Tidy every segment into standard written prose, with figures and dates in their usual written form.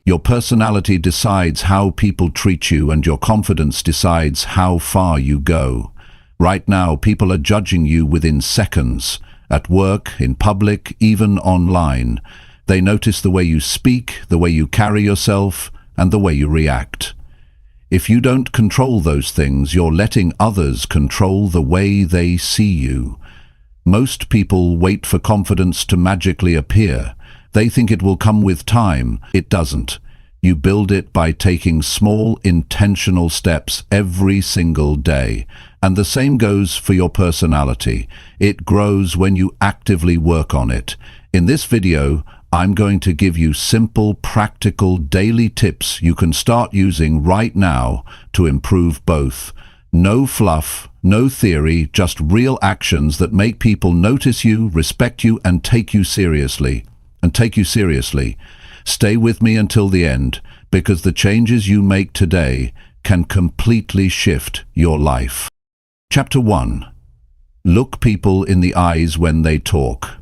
Your personality decides how people treat you, and your confidence decides how far you go. Right now, people are judging you within seconds. At work, in public, even online. They notice the way you speak, the way you carry yourself, and the way you react. If you don't control those things, you're letting others control the way they see you. Most people wait for confidence to magically appear. They think it will come with time. It doesn't. You build it by taking small, intentional steps every single day. And the same goes for your personality. It grows when you actively work on it. In this video, I'm going to give you simple, practical, daily tips you can start using right now to improve both. No fluff, no theory, just real actions that make people notice you, respect you, and take you seriously. Stay with me until the end, because the changes you make today can completely shift your life. Chapter 1. Look people in the eyes when they talk.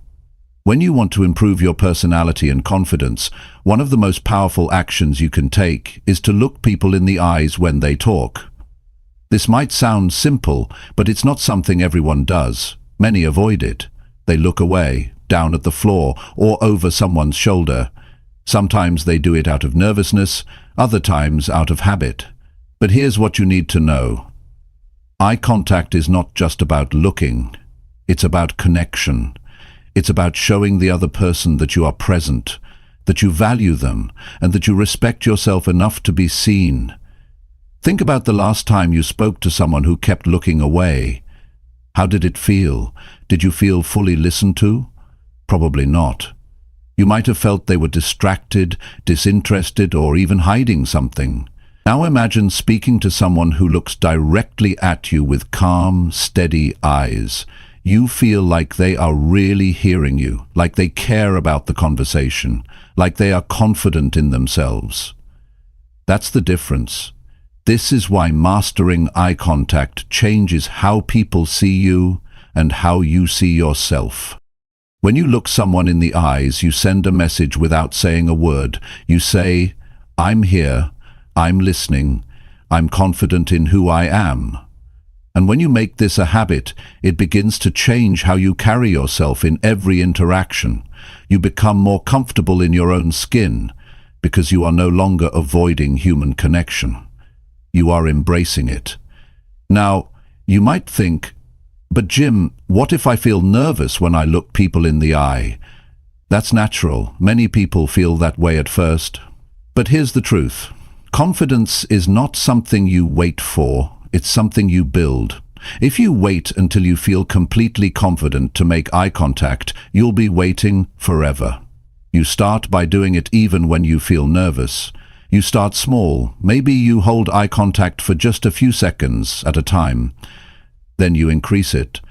When you want to improve your personality and confidence, one of the most powerful actions you can take is to look people in the eyes when they talk. This might sound simple, but it's not something everyone does. Many avoid it. They look away, down at the floor, or over someone's shoulder. Sometimes they do it out of nervousness, other times out of habit. But here's what you need to know. Eye contact is not just about looking. It's about connection. It's about showing the other person that you are present, that you value them, and that you respect yourself enough to be seen. Think about the last time you spoke to someone who kept looking away. How did it feel? Did you feel fully listened to? Probably not. You might have felt they were distracted, disinterested, or even hiding something. Now imagine speaking to someone who looks directly at you with calm, steady eyes. You feel like they are really hearing you, like they care about the conversation, like they are confident in themselves. That's the difference. This is why mastering eye contact changes how people see you and how you see yourself. When you look someone in the eyes, you send a message without saying a word. You say, "I'm here, I'm listening, I'm confident in who I am." And when you make this a habit, it begins to change how you carry yourself in every interaction. You become more comfortable in your own skin because you are no longer avoiding human connection. You are embracing it. Now, you might think, "But Jim, what if I feel nervous when I look people in the eye?" That's natural. Many people feel that way at first. But here's the truth. Confidence is not something you wait for. It's something you build. If you wait until you feel completely confident to make eye contact, you'll be waiting forever. You start by doing it even when you feel nervous. You start small. Maybe you hold eye contact for just a few seconds at a time. Then you increase it.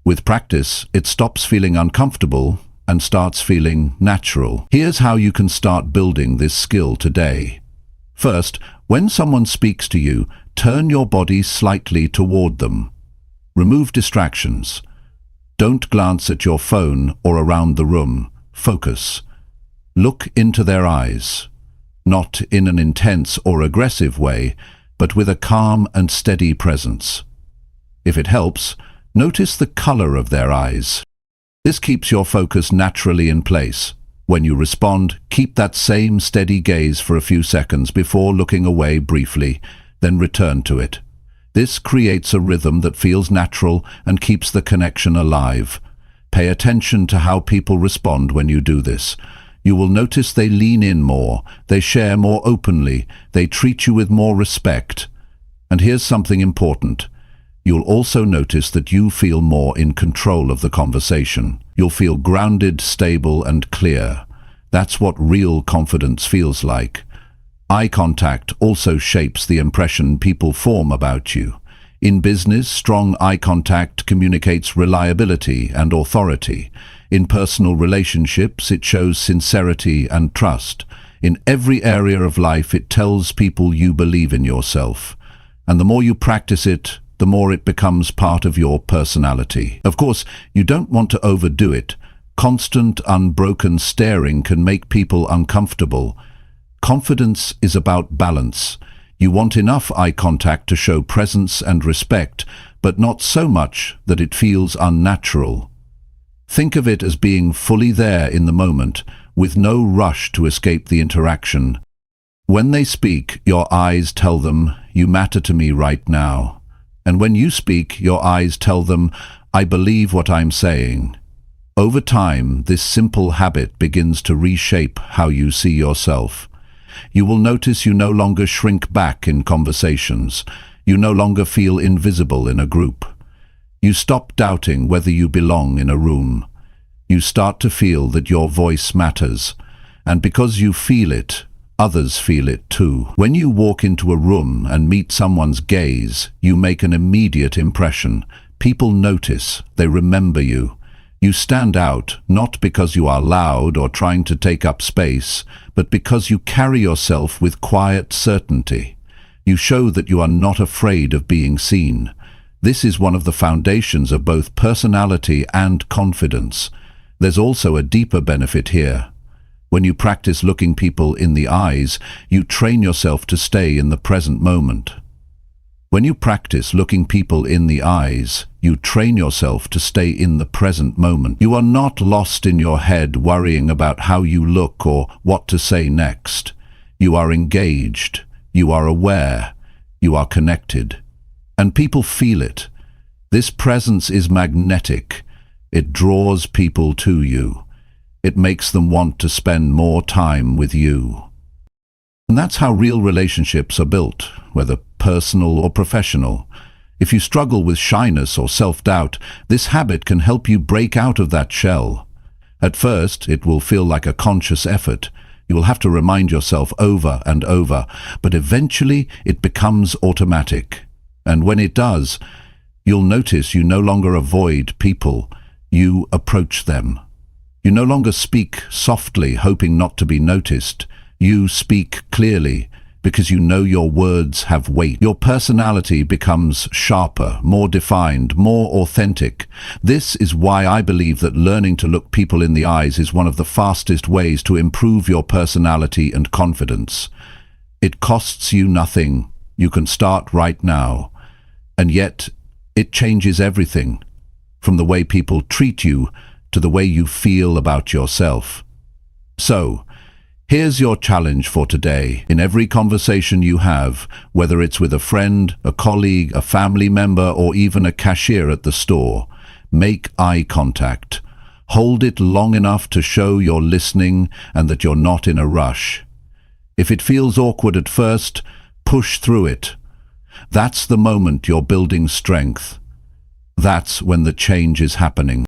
With practice, it stops feeling uncomfortable and starts feeling natural. Here's how you can start building this skill today. First, when someone speaks to you, turn your body slightly toward them. Remove distractions. Don't glance at your phone or around the room. Focus. Look into their eyes. Not in an intense or aggressive way, but with a calm and steady presence. If it helps, notice the color of their eyes. This keeps your focus naturally in place. When you respond, keep that same steady gaze for a few seconds before looking away briefly, then return to it. This creates a rhythm that feels natural and keeps the connection alive. Pay attention to how people respond when you do this. You will notice they lean in more, they share more openly, they treat you with more respect. And here's something important. You'll also notice that you feel more in control of the conversation. You'll feel grounded, stable, and clear. That's what real confidence feels like. Eye contact also shapes the impression people form about you. In business, strong eye contact communicates reliability and authority. In personal relationships, it shows sincerity and trust. In every area of life, it tells people you believe in yourself. And the more you practice it, the more it becomes part of your personality. Of course, you don't want to overdo it. Constant, unbroken staring can make people uncomfortable. Confidence is about balance. You want enough eye contact to show presence and respect, but not so much that it feels unnatural. Think of it as being fully there in the moment, with no rush to escape the interaction. When they speak, your eyes tell them, "You matter to me right now." And when you speak, your eyes tell them, "I believe what I'm saying." Over time, this simple habit begins to reshape how you see yourself. You will notice you no longer shrink back in conversations. You no longer feel invisible in a group. You stop doubting whether you belong in a room. You start to feel that your voice matters. And because you feel it, others feel it too. When you walk into a room and meet someone's gaze, you make an immediate impression. People notice, they remember you. You stand out, not because you are loud or trying to take up space, but because you carry yourself with quiet certainty. You show that you are not afraid of being seen. This is one of the foundations of both personality and confidence. There's also a deeper benefit here. When you practice looking people in the eyes, you train yourself to stay in the present moment. When you practice looking people in the eyes, you train yourself to stay in the present moment. You are not lost in your head worrying about how you look or what to say next. You are engaged, you are aware, you are connected. And people feel it. This presence is magnetic. It draws people to you. It makes them want to spend more time with you. And that's how real relationships are built, whether personal or professional. If you struggle with shyness or self-doubt, this habit can help you break out of that shell. At first, it will feel like a conscious effort. You will have to remind yourself over and over, but eventually it becomes automatic. And when it does, you'll notice you no longer avoid people, you approach them. You no longer speak softly, hoping not to be noticed. You speak clearly, because you know your words have weight. Your personality becomes sharper, more defined, more authentic. This is why I believe that learning to look people in the eyes is one of the fastest ways to improve your personality and confidence. It costs you nothing. You can start right now. And yet, it changes everything, from the way people treat you to the way you feel about yourself. So, here's your challenge for today. In every conversation you have, whether it's with a friend, a colleague, a family member, or even a cashier at the store, make eye contact. Hold it long enough to show you're listening and that you're not in a rush. If it feels awkward at first, push through it. That's the moment you're building strength. That's when the change is happening.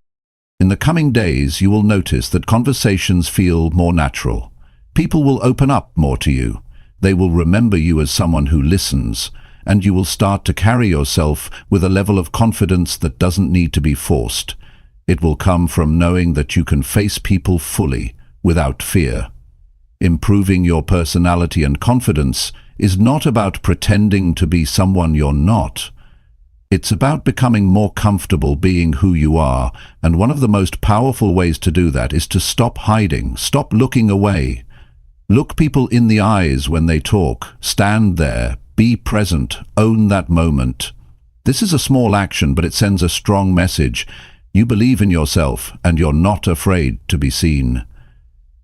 In the coming days, you will notice that conversations feel more natural. People will open up more to you. They will remember you as someone who listens, and you will start to carry yourself with a level of confidence that doesn't need to be forced. It will come from knowing that you can face people fully, without fear. Improving your personality and confidence is not about pretending to be someone you're not. It's about becoming more comfortable being who you are, and one of the most powerful ways to do that is to stop hiding, stop looking away. Look people in the eyes when they talk. Stand there, be present, own that moment. This is a small action, but it sends a strong message. You believe in yourself, and you're not afraid to be seen.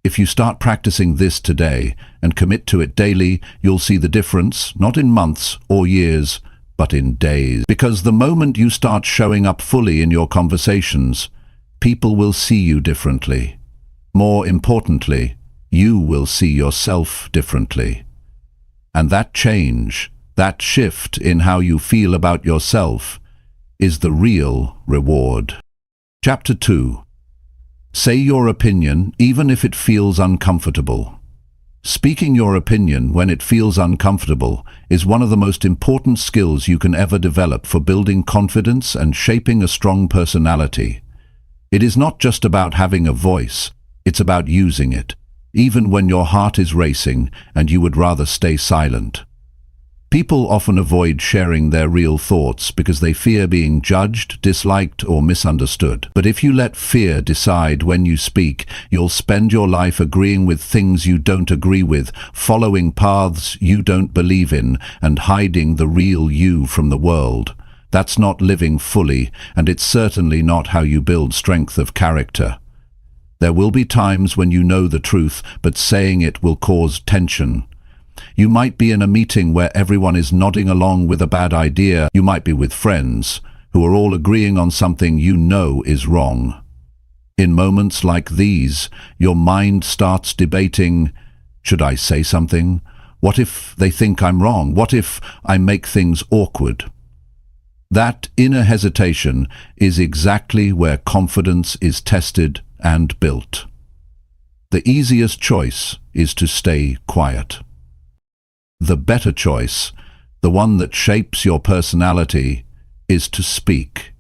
If you start practicing this today and commit to it daily, you'll see the difference, not in months or years, but in days. Because the moment you start showing up fully in your conversations, people will see you differently. More importantly, you will see yourself differently. And that change, that shift in how you feel about yourself, is the real reward. Chapter 2. Say your opinion even if it feels uncomfortable. Speaking your opinion when it feels uncomfortable is one of the most important skills you can ever develop for building confidence and shaping a strong personality. It is not just about having a voice, it's about using it, even when your heart is racing and you would rather stay silent. People often avoid sharing their real thoughts because they fear being judged, disliked, or misunderstood. But if you let fear decide when you speak, you'll spend your life agreeing with things you don't agree with, following paths you don't believe in, and hiding the real you from the world. That's not living fully, and it's certainly not how you build strength of character. There will be times when you know the truth, but saying it will cause tension. You might be in a meeting where everyone is nodding along with a bad idea. You might be with friends who are all agreeing on something you know is wrong. In moments like these, your mind starts debating, should I say something? What if they think I'm wrong? What if I make things awkward? That inner hesitation is exactly where confidence is tested and built. The easiest choice is to stay quiet. The better choice, the one that shapes your personality, is to speak.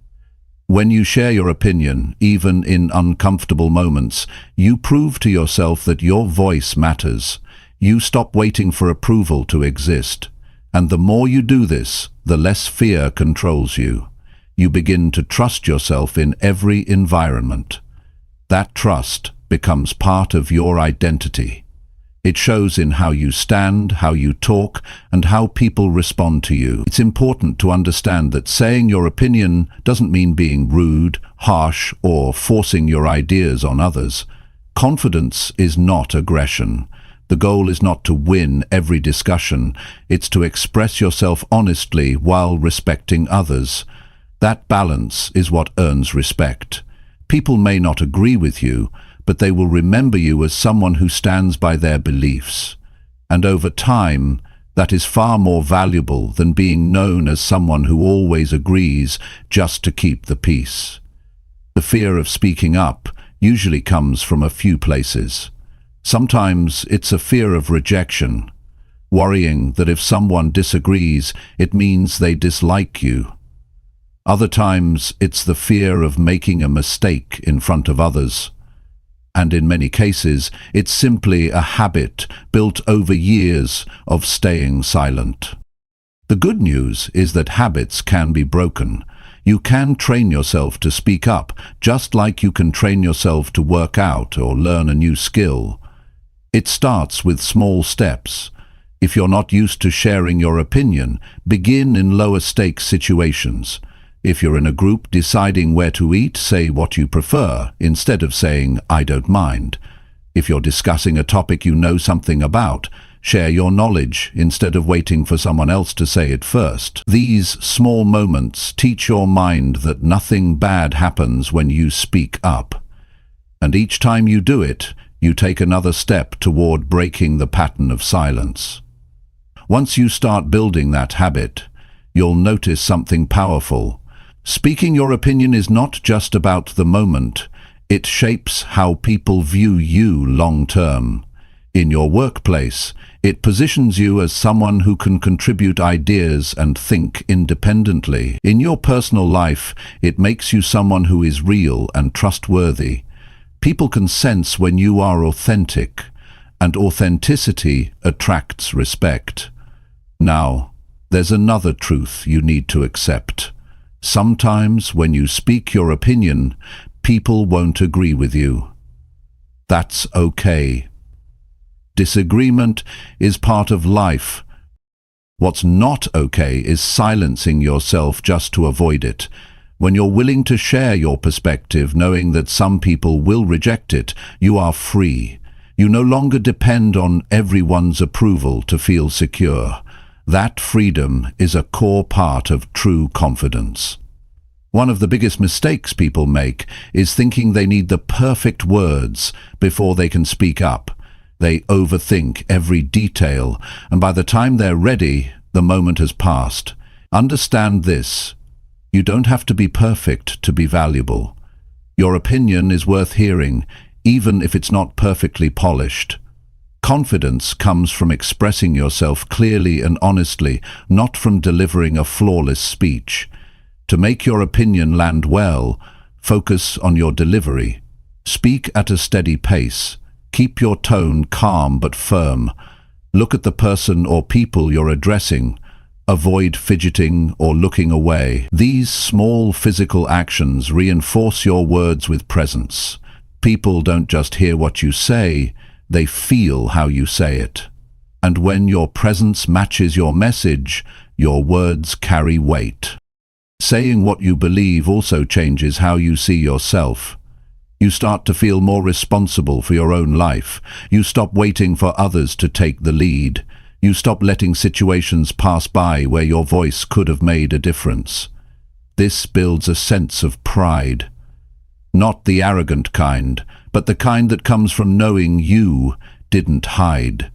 When you share your opinion, even in uncomfortable moments, you prove to yourself that your voice matters. You stop waiting for approval to exist. And the more you do this, the less fear controls you. You begin to trust yourself in every environment. That trust becomes part of your identity. It shows in how you stand, how you talk, and how people respond to you. It's important to understand that saying your opinion doesn't mean being rude, harsh, or forcing your ideas on others. Confidence is not aggression. The goal is not to win every discussion. It's to express yourself honestly while respecting others. That balance is what earns respect. People may not agree with you, but they will remember you as someone who stands by their beliefs. And over time, that is far more valuable than being known as someone who always agrees just to keep the peace. The fear of speaking up usually comes from a few places. Sometimes it's a fear of rejection, worrying that if someone disagrees, it means they dislike you. Other times, it's the fear of making a mistake in front of others. And in many cases, it's simply a habit built over years of staying silent. The good news is that habits can be broken. You can train yourself to speak up, just like you can train yourself to work out or learn a new skill. It starts with small steps. If you're not used to sharing your opinion, begin in lower stakes situations. If you're in a group deciding where to eat, say what you prefer, instead of saying, I don't mind. If you're discussing a topic you know something about, share your knowledge instead of waiting for someone else to say it first. These small moments teach your mind that nothing bad happens when you speak up. And each time you do it, you take another step toward breaking the pattern of silence. Once you start building that habit, you'll notice something powerful. Speaking your opinion is not just about the moment. It shapes how people view you long term. In your workplace, it positions you as someone who can contribute ideas and think independently. In your personal life, it makes you someone who is real and trustworthy. People can sense when you are authentic, and authenticity attracts respect. Now, there's another truth you need to accept. Sometimes when you speak your opinion, people won't agree with you. That's okay. Disagreement is part of life. What's not okay is silencing yourself just to avoid it. When you're willing to share your perspective, knowing that some people will reject it, you are free. You no longer depend on everyone's approval to feel secure. That freedom is a core part of true confidence. One of the biggest mistakes people make is thinking they need the perfect words before they can speak up. They overthink every detail, and by the time they're ready, the moment has passed. Understand this. You don't have to be perfect to be valuable. Your opinion is worth hearing, even if it's not perfectly polished. Confidence comes from expressing yourself clearly and honestly, not from delivering a flawless speech. To make your opinion land well, focus on your delivery. Speak at a steady pace. Keep your tone calm but firm. Look at the person or people you're addressing, Avoid fidgeting or looking away. These small physical actions reinforce your words with presence. People don't just hear what you say, they feel how you say it. And when your presence matches your message, your words carry weight. Saying what you believe also changes how you see yourself. You start to feel more responsible for your own life. You stop waiting for others to take the lead. You stop letting situations pass by where your voice could have made a difference. This builds a sense of pride. Not the arrogant kind, but the kind that comes from knowing you didn't hide.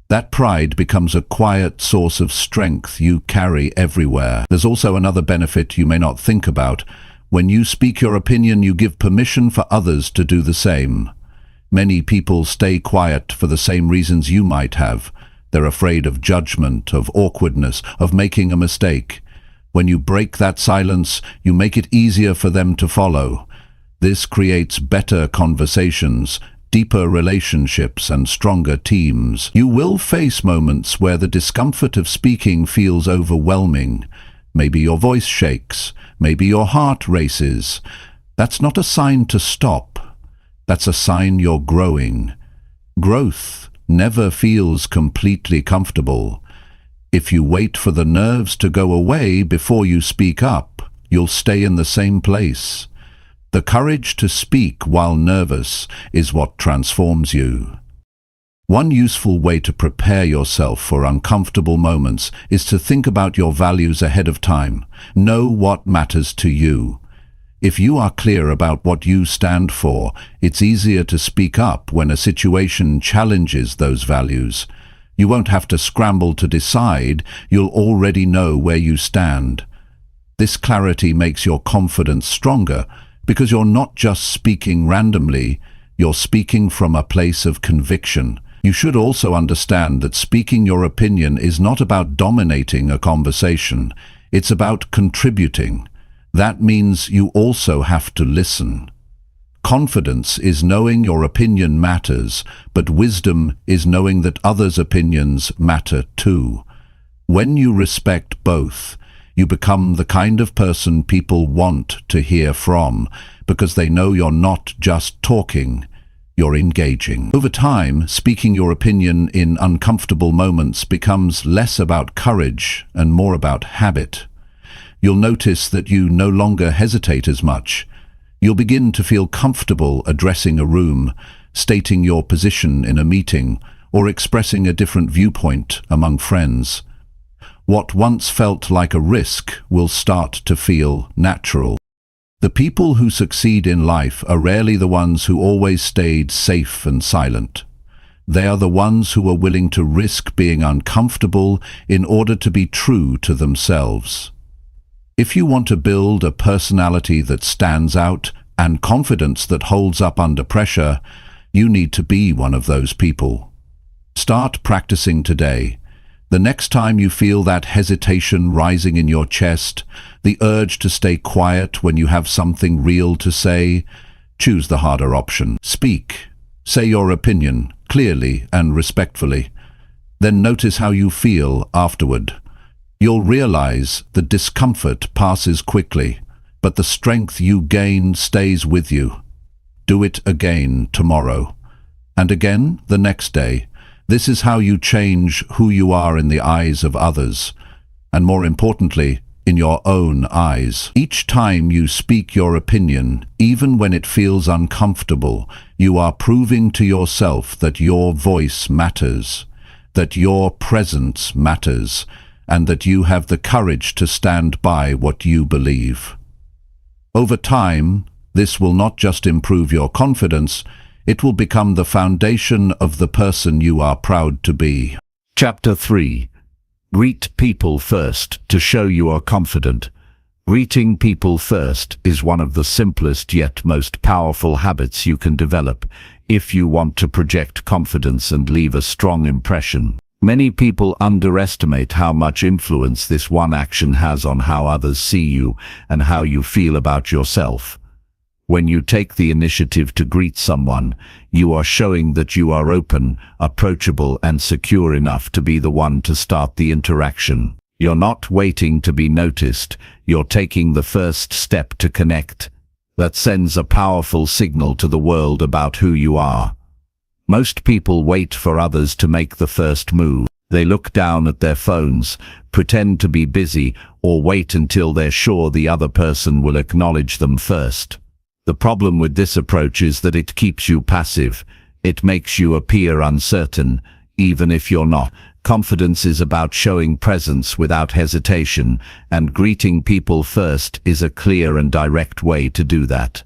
That pride becomes a quiet source of strength you carry everywhere. There's also another benefit you may not think about. When you speak your opinion, you give permission for others to do the same. Many people stay quiet for the same reasons you might have. They're afraid of judgment, of awkwardness, of making a mistake. When you break that silence, you make it easier for them to follow. This creates better conversations, deeper relationships, and stronger teams. You will face moments where the discomfort of speaking feels overwhelming. Maybe your voice shakes. Maybe your heart races. That's not a sign to stop. That's a sign you're growing. Growth never feels completely comfortable. If you wait for the nerves to go away before you speak up, you'll stay in the same place. The courage to speak while nervous is what transforms you. One useful way to prepare yourself for uncomfortable moments is to think about your values ahead of time. Know what matters to you. If you are clear about what you stand for, it's easier to speak up when a situation challenges those values. You won't have to scramble to decide, you'll already know where you stand. This clarity makes your confidence stronger, because you're not just speaking randomly, you're speaking from a place of conviction. You should also understand that speaking your opinion is not about dominating a conversation, it's about contributing. That means you also have to listen. Confidence is knowing your opinion matters, but wisdom is knowing that others' opinions matter too. When you respect both, you become the kind of person people want to hear from, because they know you're not just talking, you're engaging. Over time, speaking your opinion in uncomfortable moments becomes less about courage and more about habit. You'll notice that you no longer hesitate as much. You'll begin to feel comfortable addressing a room, stating your position in a meeting, or expressing a different viewpoint among friends. What once felt like a risk will start to feel natural. The people who succeed in life are rarely the ones who always stayed safe and silent. They are the ones who are willing to risk being uncomfortable in order to be true to themselves. If you want to build a personality that stands out and confidence that holds up under pressure, you need to be one of those people. Start practicing today. The next time you feel that hesitation rising in your chest, the urge to stay quiet when you have something real to say, choose the harder option. Speak. Say your opinion clearly and respectfully. Then notice how you feel afterward. You'll realize the discomfort passes quickly, but the strength you gain stays with you. Do it again tomorrow, and again the next day. This is how you change who you are in the eyes of others, and more importantly, in your own eyes. Each time you speak your opinion, even when it feels uncomfortable, you are proving to yourself that your voice matters, that your presence matters, and that you have the courage to stand by what you believe. Over time, this will not just improve your confidence, it will become the foundation of the person you are proud to be. Chapter 3. Greet people first to show you are confident. Greeting people first is one of the simplest yet most powerful habits you can develop if you want to project confidence and leave a strong impression. Many people underestimate how much influence this one action has on how others see you and how you feel about yourself. When you take the initiative to greet someone, you are showing that you are open, approachable, and secure enough to be the one to start the interaction. You're not waiting to be noticed, you're taking the first step to connect. That sends a powerful signal to the world about who you are. Most people wait for others to make the first move. They look down at their phones, pretend to be busy, or wait until they're sure the other person will acknowledge them first. The problem with this approach is that it keeps you passive. It makes you appear uncertain, even if you're not. Confidence is about showing presence without hesitation, and greeting people first is a clear and direct way to do that.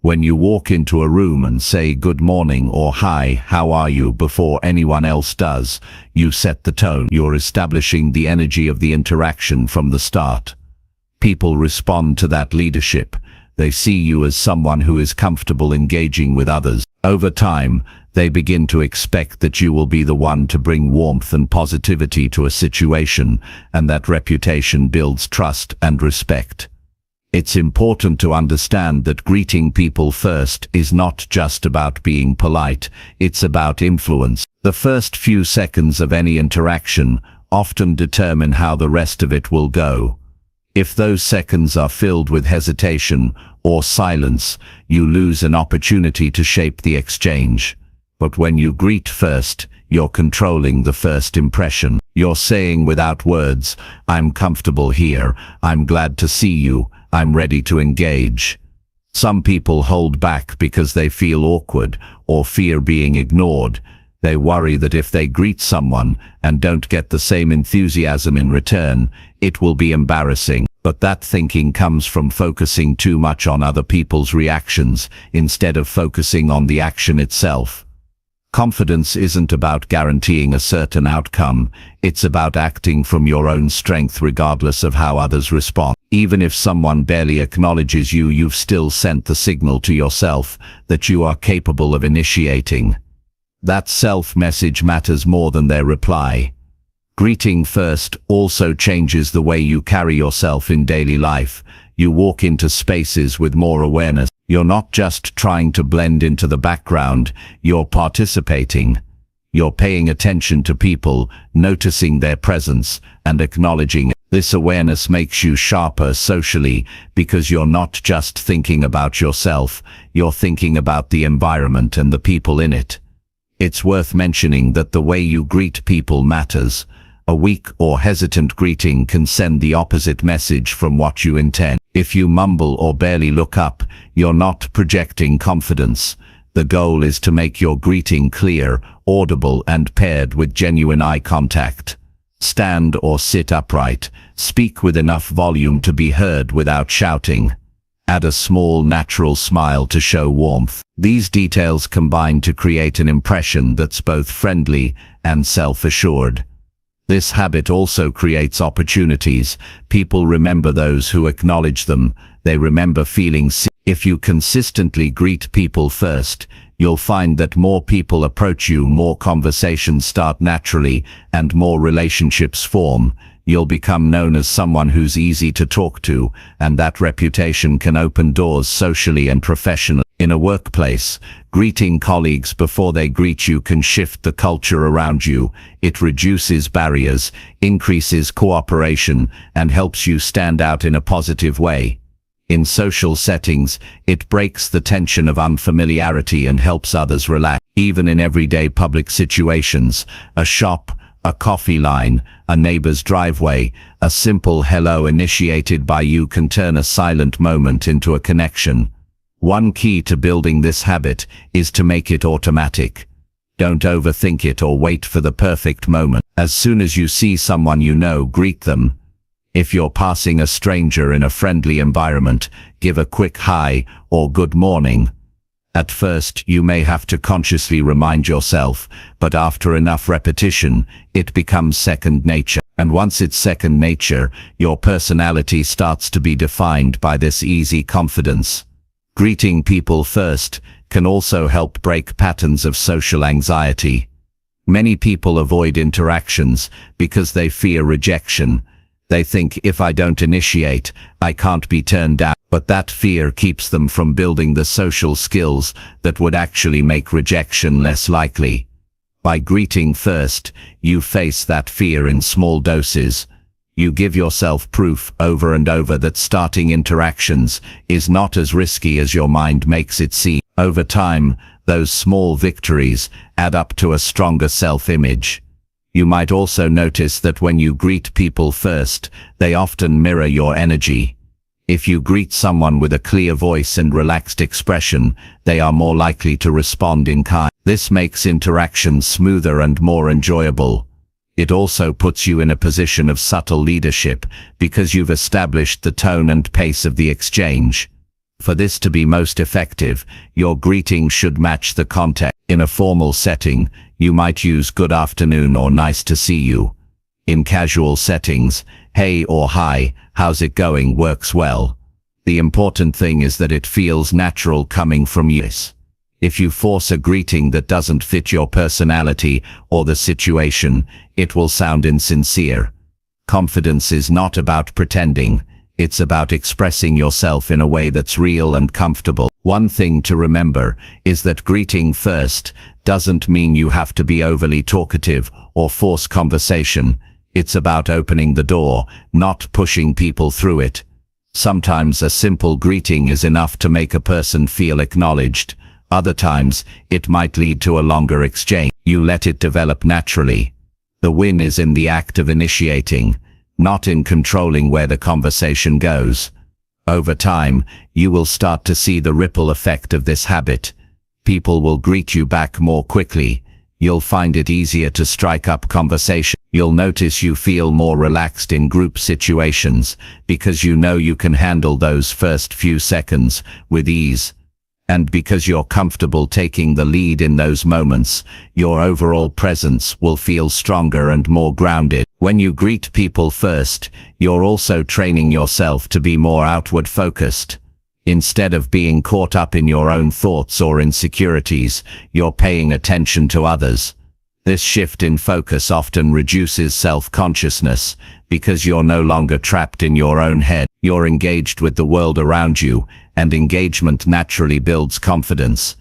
When you walk into a room and say good morning or hi, how are you before anyone else does, you set the tone. You're establishing the energy of the interaction from the start. People respond to that leadership. They see you as someone who is comfortable engaging with others. Over time, they begin to expect that you will be the one to bring warmth and positivity to a situation, and that reputation builds trust and respect. It's important to understand that greeting people first is not just about being polite, it's about influence. The first few seconds of any interaction often determine how the rest of it will go. If those seconds are filled with hesitation or silence, you lose an opportunity to shape the exchange. But when you greet first, you're controlling the first impression. You're saying without words, I'm comfortable here, I'm glad to see you, I'm ready to engage. Some people hold back because they feel awkward or fear being ignored. They worry that if they greet someone and don't get the same enthusiasm in return, it will be embarrassing. But that thinking comes from focusing too much on other people's reactions instead of focusing on the action itself. Confidence isn't about guaranteeing a certain outcome, it's about acting from your own strength regardless of how others respond. Even if someone barely acknowledges you, you've still sent the signal to yourself that you are capable of initiating. That self-message matters more than their reply. Greeting first also changes the way you carry yourself in daily life. You walk into spaces with more awareness. You're not just trying to blend into the background, you're participating. You're paying attention to people, noticing their presence, and acknowledging it. This awareness makes you sharper socially because you're not just thinking about yourself, you're thinking about the environment and the people in it. It's worth mentioning that the way you greet people matters. A weak or hesitant greeting can send the opposite message from what you intend. If you mumble or barely look up, you're not projecting confidence. The goal is to make your greeting clear, audible, and paired with genuine eye contact. Stand or sit upright. Speak with enough volume to be heard without shouting. Add a small, natural smile to show warmth. These details combine to create an impression that's both friendly and self-assured. This habit also creates opportunities. People remember those who acknowledge them. They remember feeling seen. If you consistently greet people first, you'll find that more people approach you, more conversations start naturally, and more relationships form. You'll become known as someone who's easy to talk to, and that reputation can open doors socially and professionally. In a workplace, greeting colleagues before they greet you can shift the culture around you. It reduces barriers, increases cooperation, and helps you stand out in a positive way. In social settings, it breaks the tension of unfamiliarity and helps others relax. Even in everyday public situations, a shop, a coffee line, a neighbor's driveway, a simple hello initiated by you can turn a silent moment into a connection. One key to building this habit is to make it automatic. Don't overthink it or wait for the perfect moment. As soon as you see someone you know, greet them. If you're passing a stranger in a friendly environment, give a quick hi or good morning. At first, you may have to consciously remind yourself, but after enough repetition, it becomes second nature. And once it's second nature, your personality starts to be defined by this easy confidence. Greeting people first can also help break patterns of social anxiety. Many people avoid interactions because they fear rejection. They think, if I don't initiate, I can't be turned down. But that fear keeps them from building the social skills that would actually make rejection less likely. By greeting first, you face that fear in small doses. You give yourself proof over and over that starting interactions is not as risky as your mind makes it seem. Over time, those small victories add up to a stronger self-image. You might also notice that when you greet people first, they often mirror your energy. If you greet someone with a clear voice and relaxed expression, they are more likely to respond in kind. This makes interactions smoother and more enjoyable. It also puts you in a position of subtle leadership because you've established the tone and pace of the exchange. For this to be most effective, your greeting should match the context. In a formal setting, you might use good afternoon or nice to see you. In casual settings, hey or hi, how's it going works well. The important thing is that it feels natural coming from you. If you force a greeting that doesn't fit your personality or the situation, it will sound insincere. Confidence is not about pretending. It's about expressing yourself in a way that's real and comfortable. One thing to remember is that greeting first doesn't mean you have to be overly talkative or force conversation. It's about opening the door, not pushing people through it. Sometimes a simple greeting is enough to make a person feel acknowledged. Other times, it might lead to a longer exchange. You let it develop naturally. The win is in the act of initiating, not in controlling where the conversation goes. Over time, you will start to see the ripple effect of this habit. People will greet you back more quickly. You'll find it easier to strike up conversation. You'll notice you feel more relaxed in group situations because you know you can handle those first few seconds with ease. And because you're comfortable taking the lead in those moments, your overall presence will feel stronger and more grounded. When you greet people first, you're also training yourself to be more outward focused. Instead of being caught up in your own thoughts or insecurities, you're paying attention to others. This shift in focus often reduces self-consciousness because you're no longer trapped in your own head. You're engaged with the world around you, and engagement naturally builds confidence.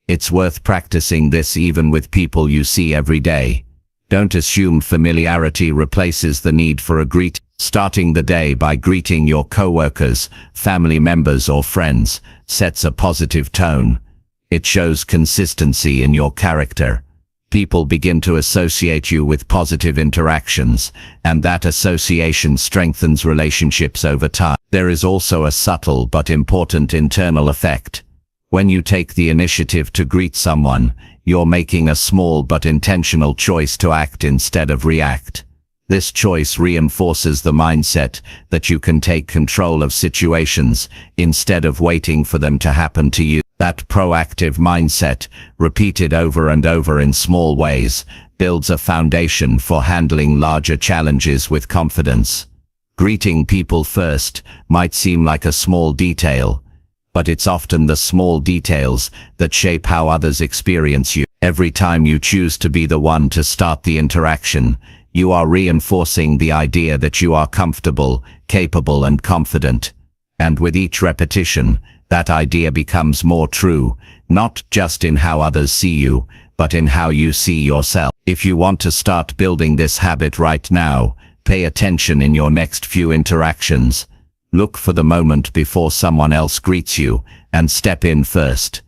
It's worth practicing this even with people you see every day. Don't assume familiarity replaces the need for a greet. Starting the day by greeting your coworkers, family members or friends sets a positive tone. It shows consistency in your character. People begin to associate you with positive interactions, and that association strengthens relationships over time. There is also a subtle but important internal effect. When you take the initiative to greet someone, you're making a small but intentional choice to act instead of react. This choice reinforces the mindset that you can take control of situations instead of waiting for them to happen to you. That proactive mindset, repeated over and over in small ways, builds a foundation for handling larger challenges with confidence. Greeting people first might seem like a small detail, but it's often the small details that shape how others experience you. Every time you choose to be the one to start the interaction, you are reinforcing the idea that you are comfortable, capable, and confident. And with each repetition, that idea becomes more true, not just in how others see you, but in how you see yourself. If you want to start building this habit right now, pay attention in your next few interactions. Look for the moment before someone else greets you, and step in first.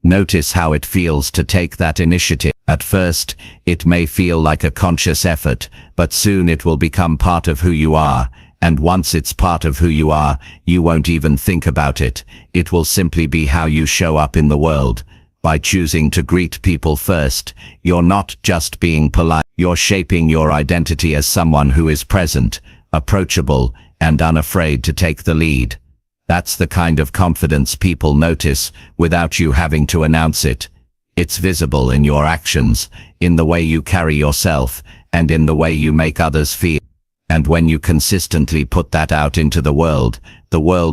Notice how it feels to take that initiative. At first, it may feel like a conscious effort, but soon it will become part of who you are. And once it's part of who you are, you won't even think about it. It will simply be how you show up in the world. By choosing to greet people first, you're not just being polite. You're shaping your identity as someone who is present, approachable, and unafraid to take the lead. That's the kind of confidence people notice without you having to announce it. It's visible in your actions, in the way you carry yourself, and in the way you make others feel. And when you consistently put that out into the world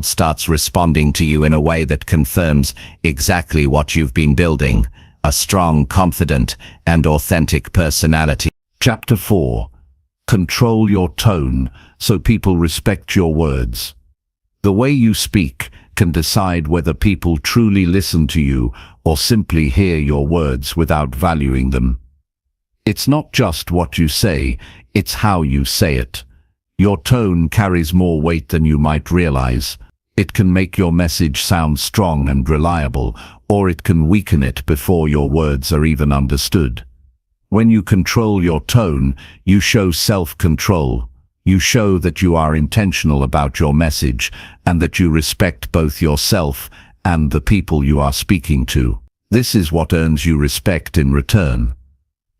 starts responding to you in a way that confirms exactly what you've been building, a strong, confident, and authentic personality. Chapter 4. Control your tone so people respect your words. The way you speak can decide whether people truly listen to you or simply hear your words without valuing them. It's not just what you say, it's how you say it. Your tone carries more weight than you might realize. It can make your message sound strong and reliable, or it can weaken it before your words are even understood. When you control your tone, you show self-control. You show that you are intentional about your message and that you respect both yourself and the people you are speaking to. This is what earns you respect in return.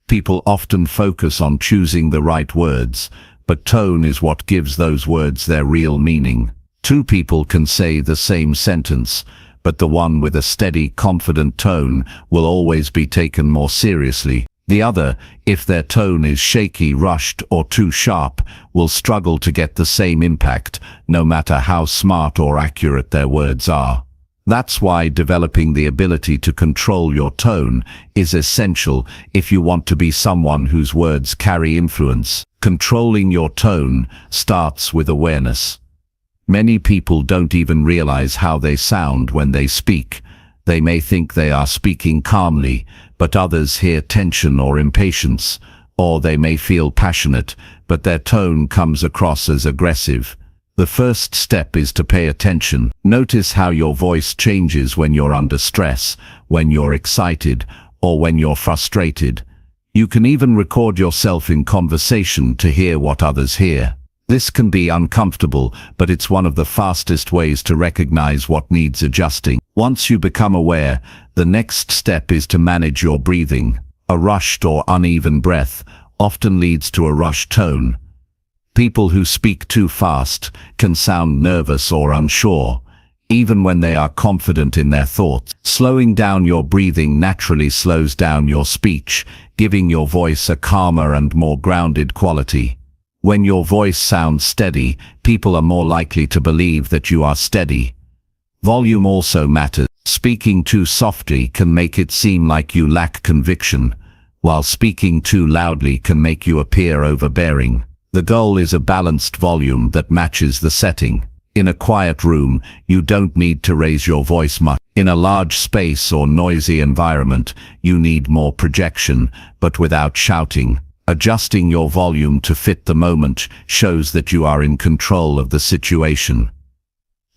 People often focus on choosing the right words, but tone is what gives those words their real meaning. Two people can say the same sentence, but the one with a steady, confident tone will always be taken more seriously. The other, if their tone is shaky, rushed, or too sharp, will struggle to get the same impact, no matter how smart or accurate their words are. That's why developing the ability to control your tone is essential if you want to be someone whose words carry influence. Controlling your tone starts with awareness. Many people don't even realize how they sound when they speak. They may think they are speaking calmly, but others hear tension or impatience, or they may feel passionate, but their tone comes across as aggressive. The first step is to pay attention. Notice how your voice changes when you're under stress, when you're excited, or when you're frustrated. You can even record yourself in conversation to hear what others hear. This can be uncomfortable, but it's one of the fastest ways to recognize what needs adjusting. Once you become aware, the next step is to manage your breathing. A rushed or uneven breath often leads to a rushed tone. People who speak too fast can sound nervous or unsure, even when they are confident in their thoughts. Slowing down your breathing naturally slows down your speech, giving your voice a calmer and more grounded quality. When your voice sounds steady, people are more likely to believe that you are steady. Volume also matters. Speaking too softly can make it seem like you lack conviction, while speaking too loudly can make you appear overbearing. The goal is a balanced volume that matches the setting. In a quiet room, you don't need to raise your voice much. In a large space or noisy environment, you need more projection, but without shouting. Adjusting your volume to fit the moment shows that you are in control of the situation.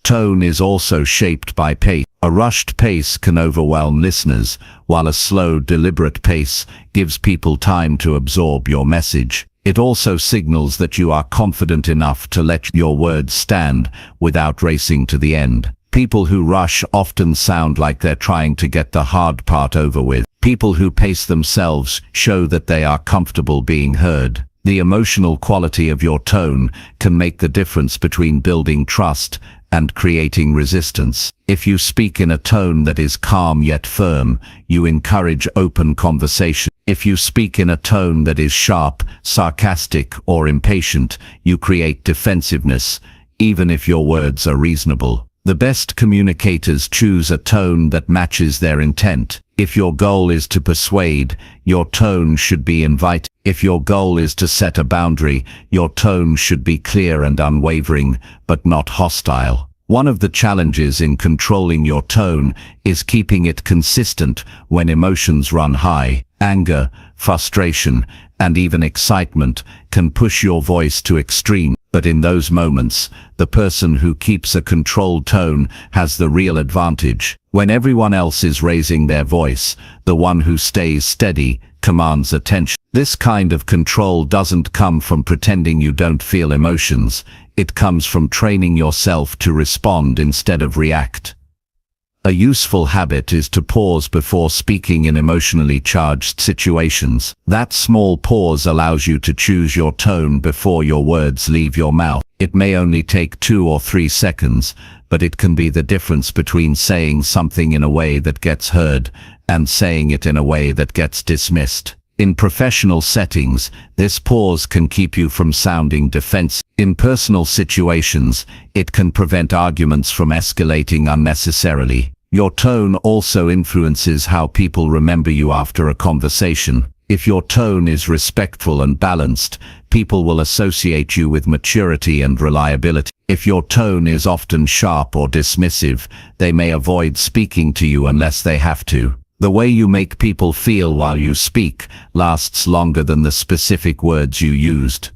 Tone is also shaped by pace. A rushed pace can overwhelm listeners, while a slow, deliberate pace gives people time to absorb your message. It also signals that you are confident enough to let your words stand without racing to the end. People who rush often sound like they're trying to get the hard part over with. People who pace themselves show that they are comfortable being heard. The emotional quality of your tone can make the difference between building trust and creating resistance. If you speak in a tone that is calm yet firm, you encourage open conversation. If you speak in a tone that is sharp, sarcastic, or impatient, you create defensiveness, even if your words are reasonable. The best communicators choose a tone that matches their intent. If your goal is to persuade, your tone should be inviting. If your goal is to set a boundary, your tone should be clear and unwavering, but not hostile. One of the challenges in controlling your tone is keeping it consistent when emotions run high. Anger, frustration, and even excitement can push your voice to extreme. But in those moments, the person who keeps a controlled tone has the real advantage. When everyone else is raising their voice, the one who stays steady commands attention. This kind of control doesn't come from pretending you don't feel emotions. It comes from training yourself to respond instead of react. A useful habit is to pause before speaking in emotionally charged situations. That small pause allows you to choose your tone before your words leave your mouth. It may only take 2 or 3 seconds, but it can be the difference between saying something in a way that gets heard and saying it in a way that gets dismissed. In professional settings, this pause can keep you from sounding defensive. In personal situations, it can prevent arguments from escalating unnecessarily. Your tone also influences how people remember you after a conversation. If your tone is respectful and balanced, people will associate you with maturity and reliability. If your tone is often sharp or dismissive, they may avoid speaking to you unless they have to. The way you make people feel while you speak lasts longer than the specific words you used.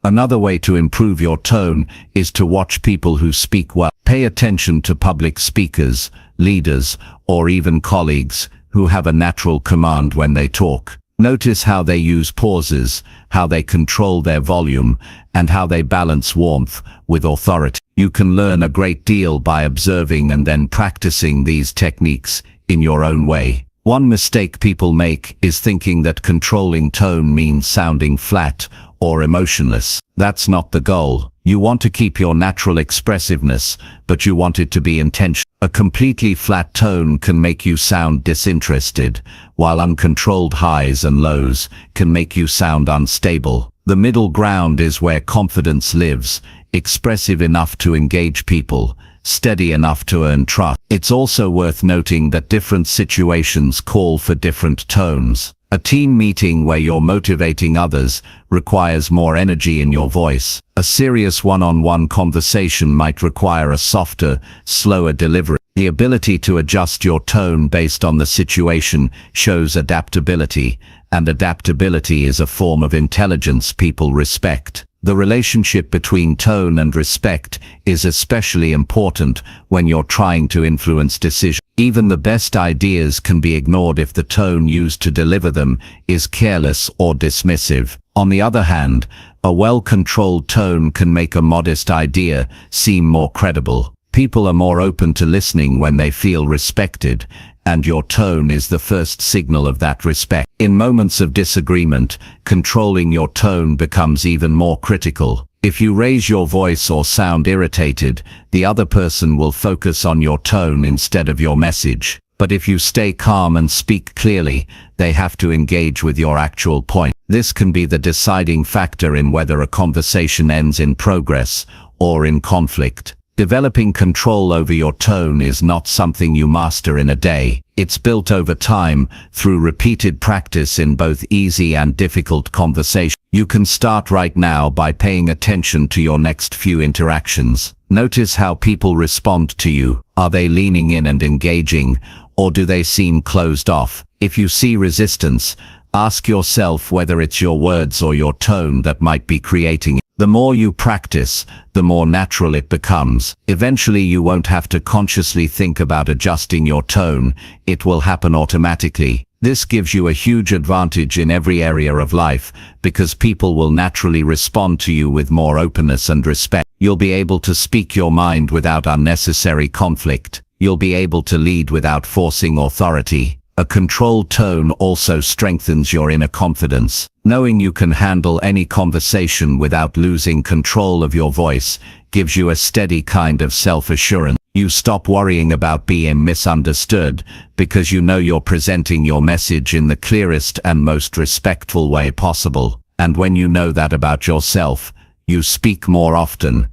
Another way to improve your tone is to watch people who speak well. Pay attention to public speakers, leaders, or even colleagues who have a natural command when they talk. Notice how they use pauses, how they control their volume, and how they balance warmth with authority. You can learn a great deal by observing and then practicing these techniques in your own way. One mistake people make is thinking that controlling tone means sounding flat or emotionless. That's not the goal. You want to keep your natural expressiveness, but you want it to be intentional. A completely flat tone can make you sound disinterested, while uncontrolled highs and lows can make you sound unstable. The middle ground is where confidence lives, expressive enough to engage people, steady enough to earn trust. It's also worth noting that different situations call for different tones. A team meeting where you're motivating others requires more energy in your voice. A serious one-on-one conversation might require a softer, slower delivery. The ability to adjust your tone based on the situation shows adaptability, and adaptability is a form of intelligence people respect. The relationship between tone and respect is especially important when you're trying to influence decisions. Even the best ideas can be ignored if the tone used to deliver them is careless or dismissive. On the other hand, a well-controlled tone can make a modest idea seem more credible. People are more open to listening when they feel respected, and your tone is the first signal of that respect. In moments of disagreement, controlling your tone becomes even more critical. If you raise your voice or sound irritated, the other person will focus on your tone instead of your message. But if you stay calm and speak clearly, they have to engage with your actual point. This can be the deciding factor in whether a conversation ends in progress or in conflict. Developing control over your tone is not something you master in a day. It's built over time through repeated practice in both easy and difficult conversation. You can start right now by paying attention to your next few interactions. Notice how people respond to you. Are they leaning in and engaging, or do they seem closed off? If you see resistance, ask yourself whether it's your words or your tone that might be creating it. The more you practice, the more natural it becomes. Eventually you won't have to consciously think about adjusting your tone. It will happen automatically. This gives you a huge advantage in every area of life, because people will naturally respond to you with more openness and respect. You'll be able to speak your mind without unnecessary conflict. You'll be able to lead without forcing authority. A controlled tone also strengthens your inner confidence. Knowing you can handle any conversation without losing control of your voice gives you a steady kind of self-assurance. You stop worrying about being misunderstood because you know you're presenting your message in the clearest and most respectful way possible. And when you know that about yourself, you speak more often,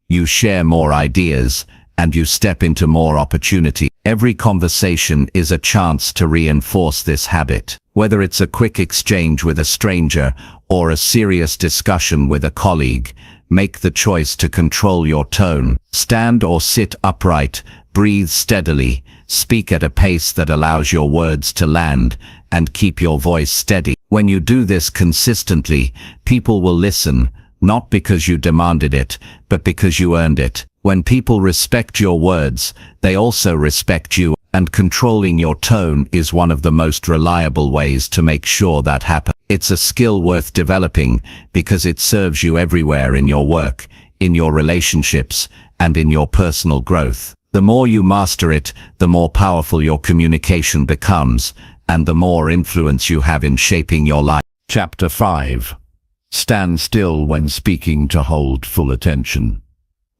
you share more ideas, and you step into more opportunity. Every conversation is a chance to reinforce this habit. Whether it's a quick exchange with a stranger or a serious discussion with a colleague, make the choice to control your tone. Stand or sit upright, breathe steadily, speak at a pace that allows your words to land, and keep your voice steady. When you do this consistently, people will listen, not because you demanded it, but because you earned it. When people respect your words, they also respect you, and controlling your tone is one of the most reliable ways to make sure that happens. It's a skill worth developing because it serves you everywhere in your work, in your relationships, and in your personal growth. The more you master it, the more powerful your communication becomes, and the more influence you have in shaping your life. Chapter 5. Stand still when speaking to hold full attention.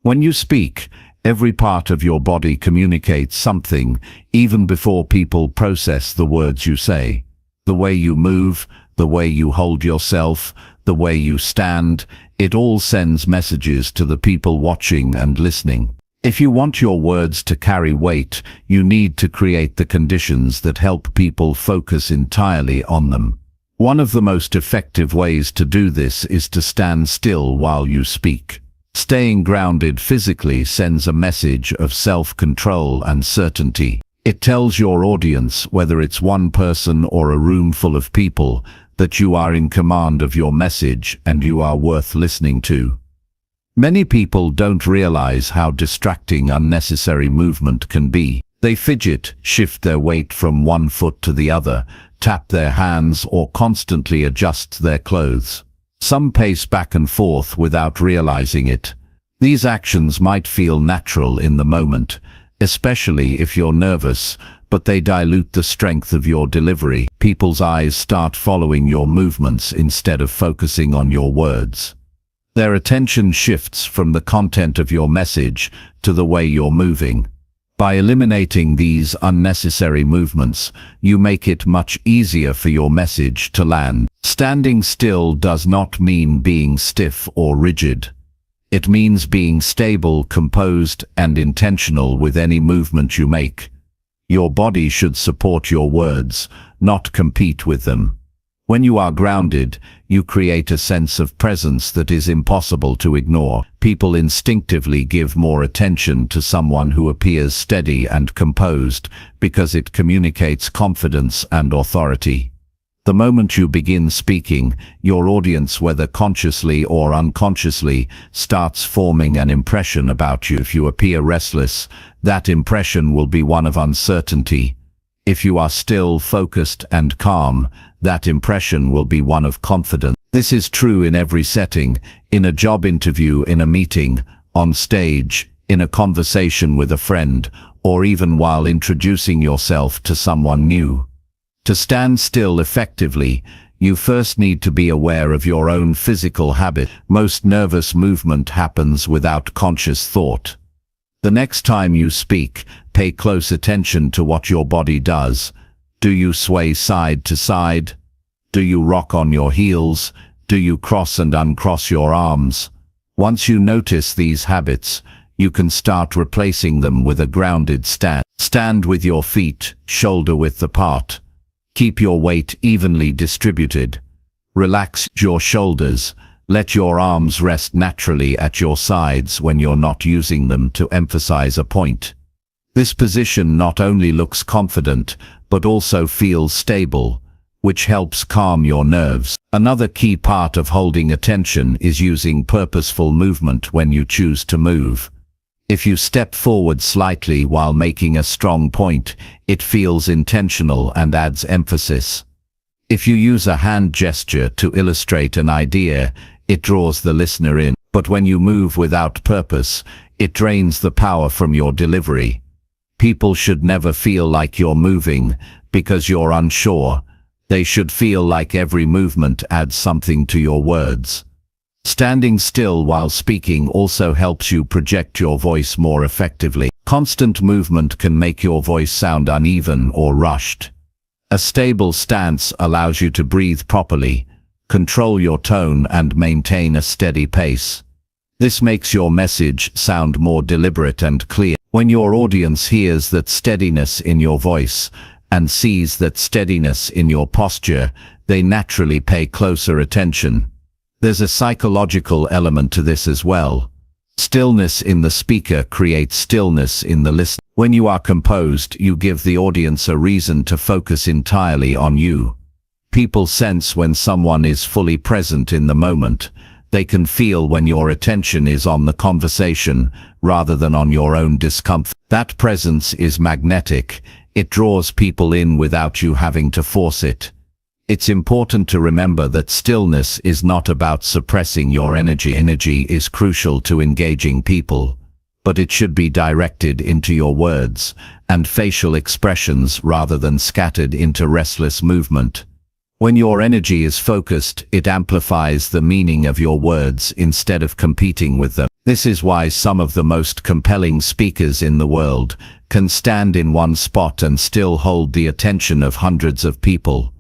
When you speak, every part of your body communicates something, even before people process the words you say. The way you move, the way you hold yourself, the way you stand, it all sends messages to the people watching and listening. If you want your words to carry weight, you need to create the conditions that help people focus entirely on them. One of the most effective ways to do this is to stand still while you speak. Staying grounded physically sends a message of self-control and certainty. It tells your audience, whether it's one person or a room full of people, that you are in command of your message and you are worth listening to. Many people don't realize how distracting unnecessary movement can be. They fidget, shift their weight from one foot to the other, tap their hands, or constantly adjust their clothes. Some pace back and forth without realizing it. These actions might feel natural in the moment, especially if you're nervous, but they dilute the strength of your delivery. People's eyes start following your movements instead of focusing on your words. Their attention shifts from the content of your message to the way you're moving. By eliminating these unnecessary movements, you make it much easier for your message to land. Standing still does not mean being stiff or rigid. It means being stable, composed, and intentional with any movement you make. Your body should support your words, not compete with them. When you are grounded, you create a sense of presence that is impossible to ignore. People instinctively give more attention to someone who appears steady and composed because it communicates confidence and authority. The moment you begin speaking, your audience, whether consciously or unconsciously, starts forming an impression about you. If you appear restless, that impression will be one of uncertainty. If you are still, focused, and calm, that impression will be one of confidence. This is true in every setting: in a job interview, in a meeting, on stage, in a conversation with a friend, or even while introducing yourself to someone new. To stand still effectively, you first need to be aware of your own physical habit. Most nervous movement happens without conscious thought. The next time you speak, pay close attention to what your body does. Do you sway side to side? Do you rock on your heels? Do you cross and uncross your arms? Once you notice these habits, you can start replacing them with a grounded stand. Stand with your feet shoulder-width apart. Keep your weight evenly distributed. Relax your shoulders. Let your arms rest naturally at your sides when you're not using them to emphasize a point. This position not only looks confident, but also feels stable, which helps calm your nerves. Another key part of holding attention is using purposeful movement when you choose to move. If you step forward slightly while making a strong point, it feels intentional and adds emphasis. If you use a hand gesture to illustrate an idea, it draws the listener in. But when you move without purpose, it drains the power from your delivery. People should never feel like you're moving because you're unsure. They should feel like every movement adds something to your words. Standing still while speaking also helps you project your voice more effectively. Constant movement can make your voice sound uneven or rushed. A stable stance allows you to breathe properly, control your tone, and maintain a steady pace. This makes your message sound more deliberate and clear. When your audience hears that steadiness in your voice and sees that steadiness in your posture, they naturally pay closer attention. There's a psychological element to this as well. Stillness in the speaker creates stillness in the listener. When you are composed, you give the audience a reason to focus entirely on you. People sense when someone is fully present in the moment. They can feel when your attention is on the conversation rather than on your own discomfort. That presence is magnetic. It draws people in without you having to force it. It's important to remember that stillness is not about suppressing your energy. Energy is crucial to engaging people, but it should be directed into your words and facial expressions rather than scattered into restless movement. When your energy is focused, it amplifies the meaning of your words instead of competing with them. This is why some of the most compelling speakers in the world can stand in one spot and still hold the attention of hundreds of people.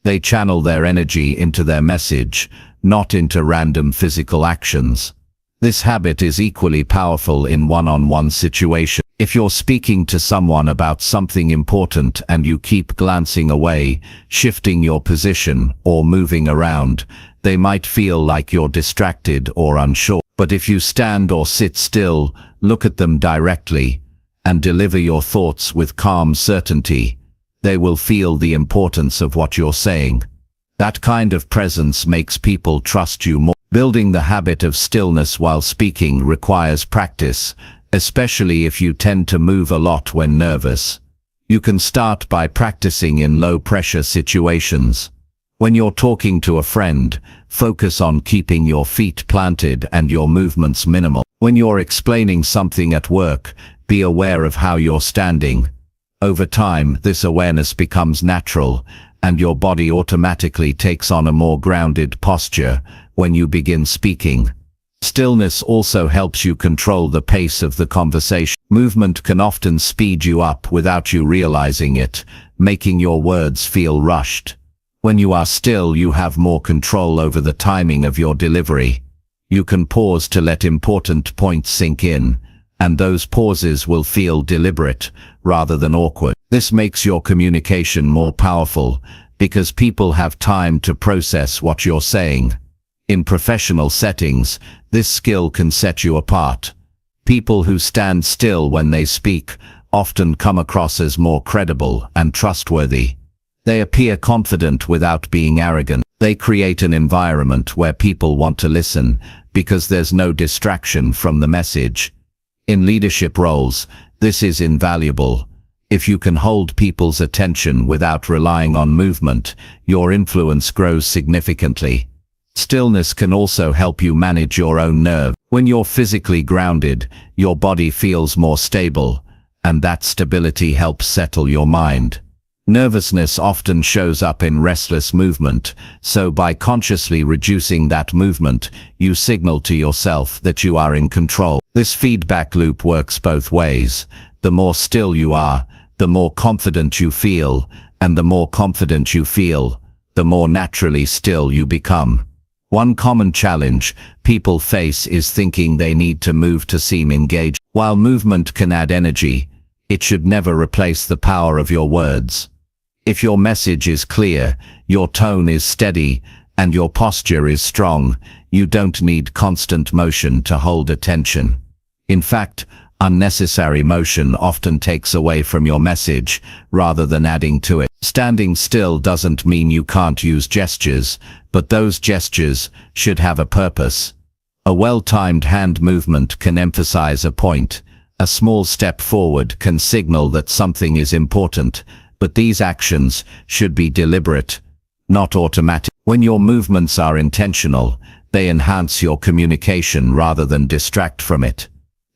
They channel their energy into their message, not into random physical actions. This habit is equally powerful in one-on-one situations. If you're speaking to someone about something important and you keep glancing away, shifting your position, or moving around, they might feel like you're distracted or unsure. But if you stand or sit still, look at them directly, and deliver your thoughts with calm certainty, they will feel the importance of what you're saying. That kind of presence makes people trust you more. Building the habit of stillness while speaking requires practice, especially if you tend to move a lot when nervous. You can start by practicing in low-pressure situations. When you're talking to a friend, focus on keeping your feet planted and your movements minimal. When you're explaining something at work, be aware of how you're standing. Over time, this awareness becomes natural, and your body automatically takes on a more grounded posture when you begin speaking. Stillness also helps you control the pace of the conversation. Movement can often speed you up without you realizing it, making your words feel rushed. When you are still, you have more control over the timing of your delivery. You can pause to let important points sink in, and those pauses will feel deliberate rather than awkward. This makes your communication more powerful because people have time to process what you're saying. In professional settings, this skill can set you apart. People who stand still when they speak often come across as more credible and trustworthy. They appear confident without being arrogant. They create an environment where people want to listen because there's no distraction from the message. In leadership roles, this is invaluable. If you can hold people's attention without relying on movement, your influence grows significantly. Stillness can also help you manage your own nerve. When you're physically grounded, your body feels more stable, and that stability helps settle your mind. Nervousness often shows up in restless movement, so by consciously reducing that movement, you signal to yourself that you are in control. This feedback loop works both ways. The more still you are, the more confident you feel, and the more confident you feel, the more naturally still you become. One common challenge people face is thinking they need to move to seem engaged. While movement can add energy, it should never replace the power of your words. If your message is clear, your tone is steady, and your posture is strong, you don't need constant motion to hold attention. In fact, unnecessary motion often takes away from your message, rather than adding to it. Standing still doesn't mean you can't use gestures, but those gestures should have a purpose. A well-timed hand movement can emphasize a point. A small step forward can signal that something is important, but these actions should be deliberate, not automatic. When your movements are intentional, they enhance your communication rather than distract from it.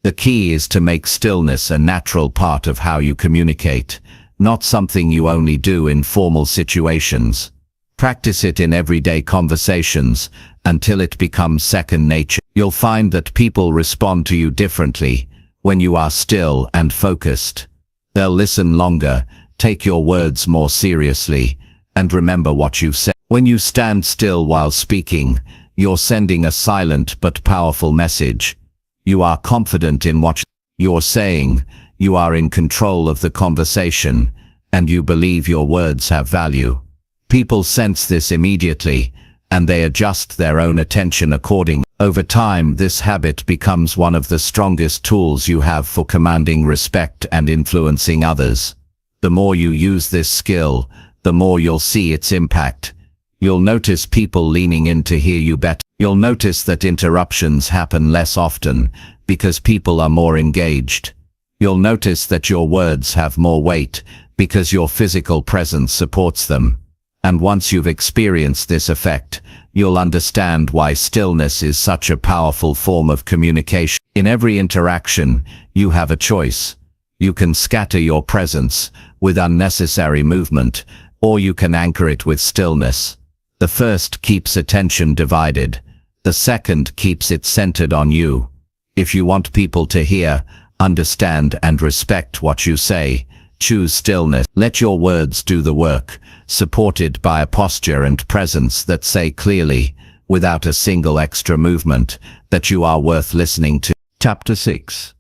The key is to make stillness a natural part of how you communicate, not something you only do in formal situations. Practice it in everyday conversations until it becomes second nature. You'll find that people respond to you differently when you are still and focused. They'll listen longer, take your words more seriously, and remember what you've said. When you stand still while speaking, you're sending a silent but powerful message. You are confident in what you're saying, you are in control of the conversation, and you believe your words have value. People sense this immediately, and they adjust their own attention accordingly. Over time, this habit becomes one of the strongest tools you have for commanding respect and influencing others. The more you use this skill, the more you'll see its impact. You'll notice people leaning in to hear you better. You'll notice that interruptions happen less often because people are more engaged. You'll notice that your words have more weight because your physical presence supports them. And once you've experienced this effect, you'll understand why stillness is such a powerful form of communication. In every interaction, you have a choice. You can scatter your presence with unnecessary movement, or you can anchor it with stillness. The first keeps attention divided. The second keeps it centered on you. If you want people to hear, understand, and respect what you say, choose stillness. Let your words do the work, supported by a posture and presence that say clearly, without a single extra movement, that you are worth listening to. Chapter 6.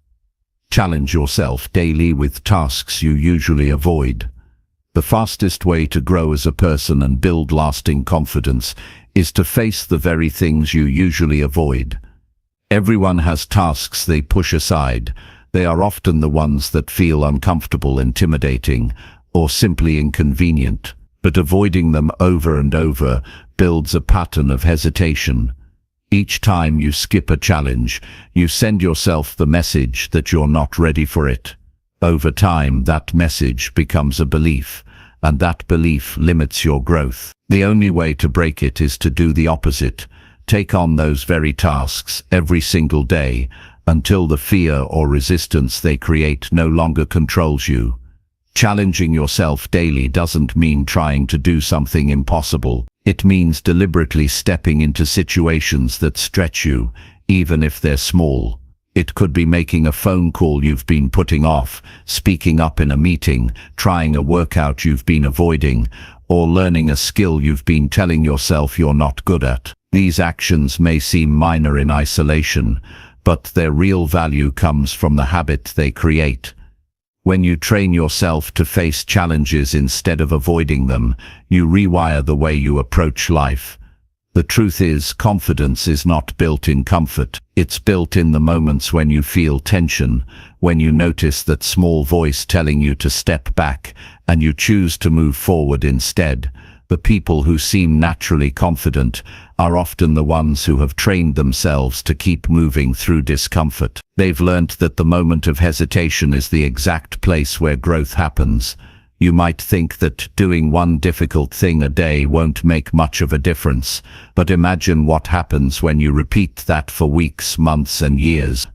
Challenge yourself daily with tasks you usually avoid. The fastest way to grow as a person and build lasting confidence is to face the very things you usually avoid. Everyone has tasks they push aside. They are often the ones that feel uncomfortable, intimidating, or simply inconvenient. but avoiding them over and over builds a pattern of hesitation. Each time you skip a challenge, you send yourself the message that you're not ready for it. Over time, that message becomes a belief, and that belief limits your growth. The only way to break it is to do the opposite. Take on those very tasks every single day until the fear or resistance they create no longer controls you. Challenging yourself daily doesn't mean trying to do something impossible. It means deliberately stepping into situations that stretch you, even if they're small. It could be making a phone call you've been putting off, speaking up in a meeting, trying a workout you've been avoiding, or learning a skill you've been telling yourself you're not good at. These actions may seem minor in isolation, but their real value comes from the habit they create. When you train yourself to face challenges instead of avoiding them, you rewire the way you approach life. The truth is, confidence is not built in comfort. It's built in the moments when you feel tension, when you notice that small voice telling you to step back, and you choose to move forward instead. The people who seem naturally confident are often the ones who have trained themselves to keep moving through discomfort. They've learned that the moment of hesitation is the exact place where growth happens. You might think that doing one difficult thing a day won't make much of a difference, but imagine what happens when you repeat that for weeks, months, and years.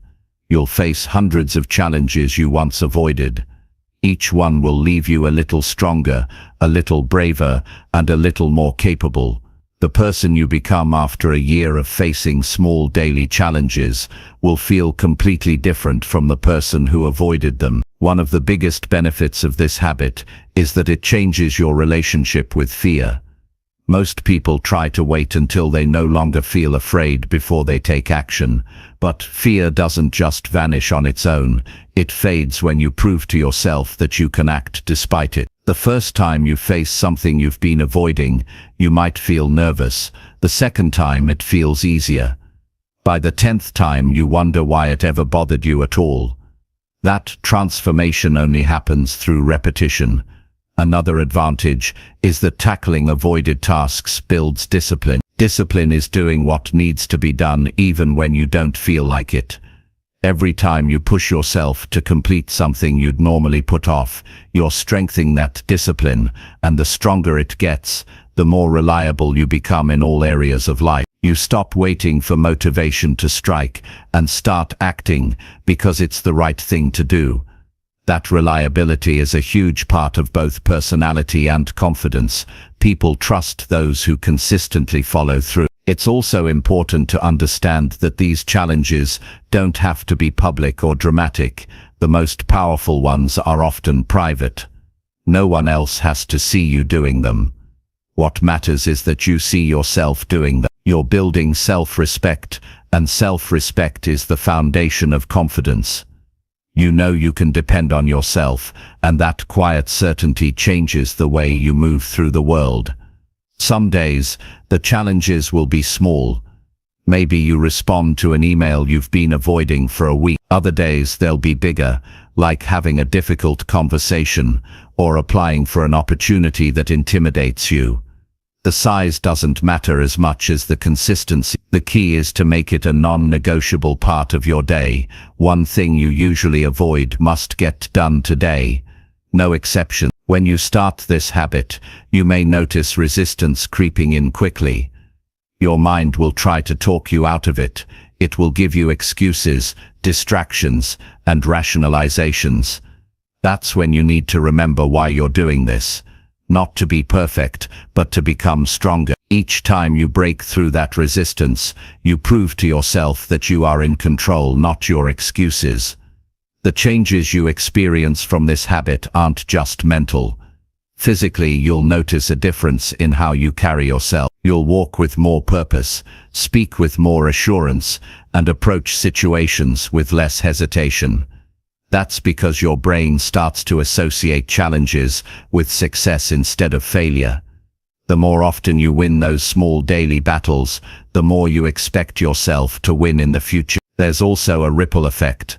You'll face hundreds of challenges you once avoided. Each one will leave you a little stronger, a little braver, and a little more capable. The person you become after a year of facing small daily challenges will feel completely different from the person who avoided them. One of the biggest benefits of this habit is that it changes your relationship with fear. Most people try to wait until they no longer feel afraid before they take action, but fear doesn't just vanish on its own. It fades when you prove to yourself that you can act despite it. The first time you face something you've been avoiding, you might feel nervous. The second time it feels easier. By the 10th time you wonder why it ever bothered you at all. That transformation only happens through repetition. Another advantage is that tackling avoided tasks builds discipline. Discipline is doing what needs to be done even when you don't feel like it. Every time you push yourself to complete something you'd normally put off, you're strengthening that discipline, and the stronger it gets, the more reliable you become in all areas of life. You stop waiting for motivation to strike and start acting because it's the right thing to do. That reliability is a huge part of both personality and confidence. People trust those who consistently follow through. It's also important to understand that these challenges don't have to be public or dramatic. The most powerful ones are often private. No one else has to see you doing them. What matters is that you see yourself doing them. You're building self-respect, and self-respect is the foundation of confidence. You know you can depend on yourself, and that quiet certainty changes the way you move through the world. Some days, the challenges will be small. Maybe you respond to an email you've been avoiding for a week. Other days they'll be bigger, like having a difficult conversation or applying for an opportunity that intimidates you. The size doesn't matter as much as the consistency. The key is to make it a non-negotiable part of your day. One thing you usually avoid must get done today. No exception. When you start this habit, you may notice resistance creeping in quickly. Your mind will try to talk you out of it. It will give you excuses, distractions, and rationalizations. That's when you need to remember why you're doing this. Not to be perfect, but to become stronger. Each time you break through that resistance, you prove to yourself that you are in control, not your excuses. The changes you experience from this habit aren't just mental. Physically, you'll notice a difference in how you carry yourself. You'll walk with more purpose, speak with more assurance, and approach situations with less hesitation. That's because your brain starts to associate challenges with success instead of failure. The more often you win those small daily battles, the more you expect yourself to win in the future. There's also a ripple effect.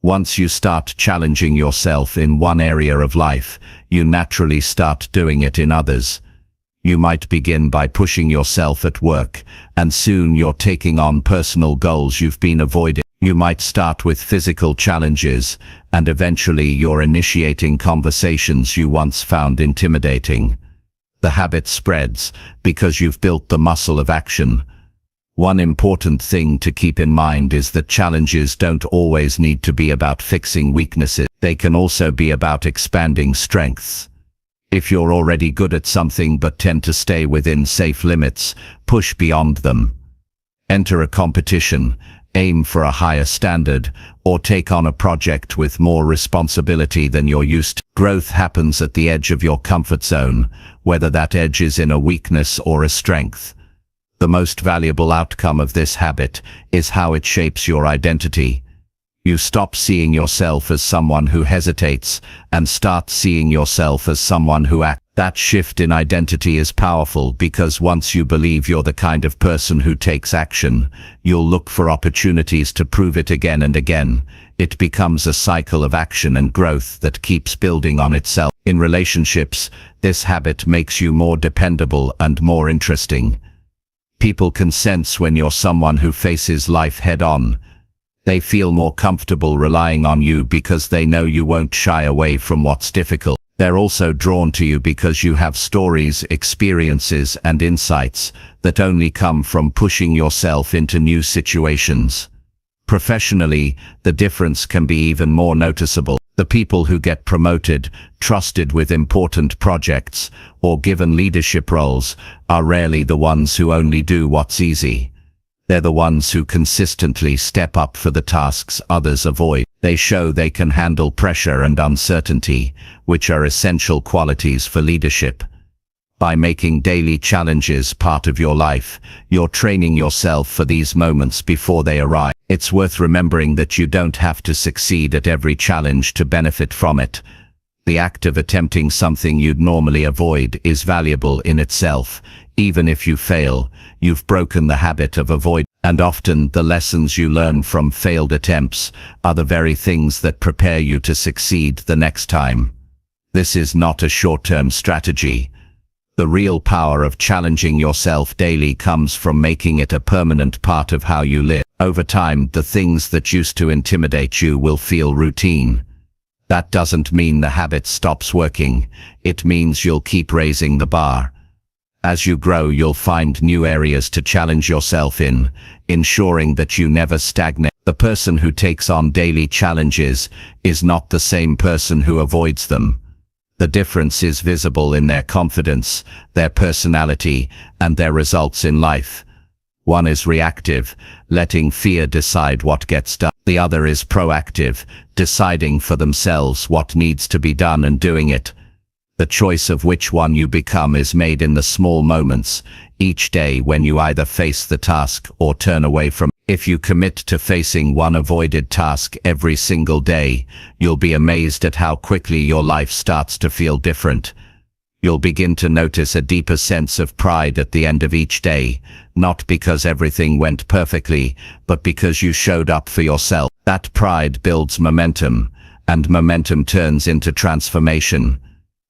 Once you start challenging yourself in one area of life, you naturally start doing it in others. You might begin by pushing yourself at work, and soon you're taking on personal goals you've been avoiding. You might start with physical challenges, and eventually you're initiating conversations you once found intimidating. The habit spreads because you've built the muscle of action. One important thing to keep in mind is that challenges don't always need to be about fixing weaknesses. They can also be about expanding strengths. If you're already good at something but tend to stay within safe limits, push beyond them. Enter a competition, aim for a higher standard, or take on a project with more responsibility than you're used to. Growth happens at the edge of your comfort zone, whether that edge is in a weakness or a strength. The most valuable outcome of this habit is how it shapes your identity. You stop seeing yourself as someone who hesitates and start seeing yourself as someone who acts. That shift in identity is powerful because once you believe you're the kind of person who takes action, you'll look for opportunities to prove it again and again. It becomes a cycle of action and growth that keeps building on itself. In relationships, this habit makes you more dependable and more interesting. People can sense when you're someone who faces life head-on. They feel more comfortable relying on you because they know you won't shy away from what's difficult. They're also drawn to you because you have stories, experiences, and insights that only come from pushing yourself into new situations. Professionally, the difference can be even more noticeable. The people who get promoted, trusted with important projects, or given leadership roles are rarely the ones who only do what's easy. They're the ones who consistently step up for the tasks others avoid. They show they can handle pressure and uncertainty, which are essential qualities for leadership. By making daily challenges part of your life, you're training yourself for these moments before they arrive. It's worth remembering that you don't have to succeed at every challenge to benefit from it. The act of attempting something you'd normally avoid is valuable in itself. Even if you fail, you've broken the habit of avoiding. And often the lessons you learn from failed attempts are the very things that prepare you to succeed the next time. This is not a short-term strategy. The real power of challenging yourself daily comes from making it a permanent part of how you live. Over time, the things that used to intimidate you will feel routine. That doesn't mean the habit stops working. It means you'll keep raising the bar. As you grow, you'll find new areas to challenge yourself in, ensuring that you never stagnate. The person who takes on daily challenges is not the same person who avoids them. The difference is visible in their confidence, their personality, and their results in life. One is reactive, letting fear decide what gets done. The other is proactive, deciding for themselves what needs to be done and doing it. The choice of which one you become is made in the small moments, each day when you either face the task or turn away from it. If you commit to facing one avoided task every single day, you'll be amazed at how quickly your life starts to feel different. You'll begin to notice a deeper sense of pride at the end of each day, not because everything went perfectly, but because you showed up for yourself. That pride builds momentum, and momentum turns into transformation.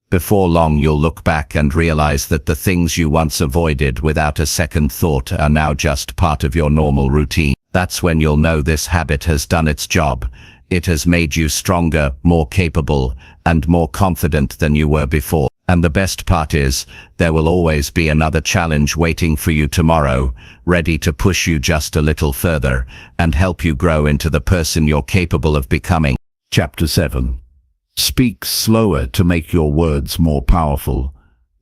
Before long, you'll look back and realize that the things you once avoided without a second thought are now just part of your normal routine. That's when you'll know this habit has done its job. It has made you stronger, more capable, and more confident than you were before. And the best part is, there will always be another challenge waiting for you tomorrow, ready to push you just a little further and help you grow into the person you're capable of becoming. Chapter 7. Speak slower to make your words more powerful.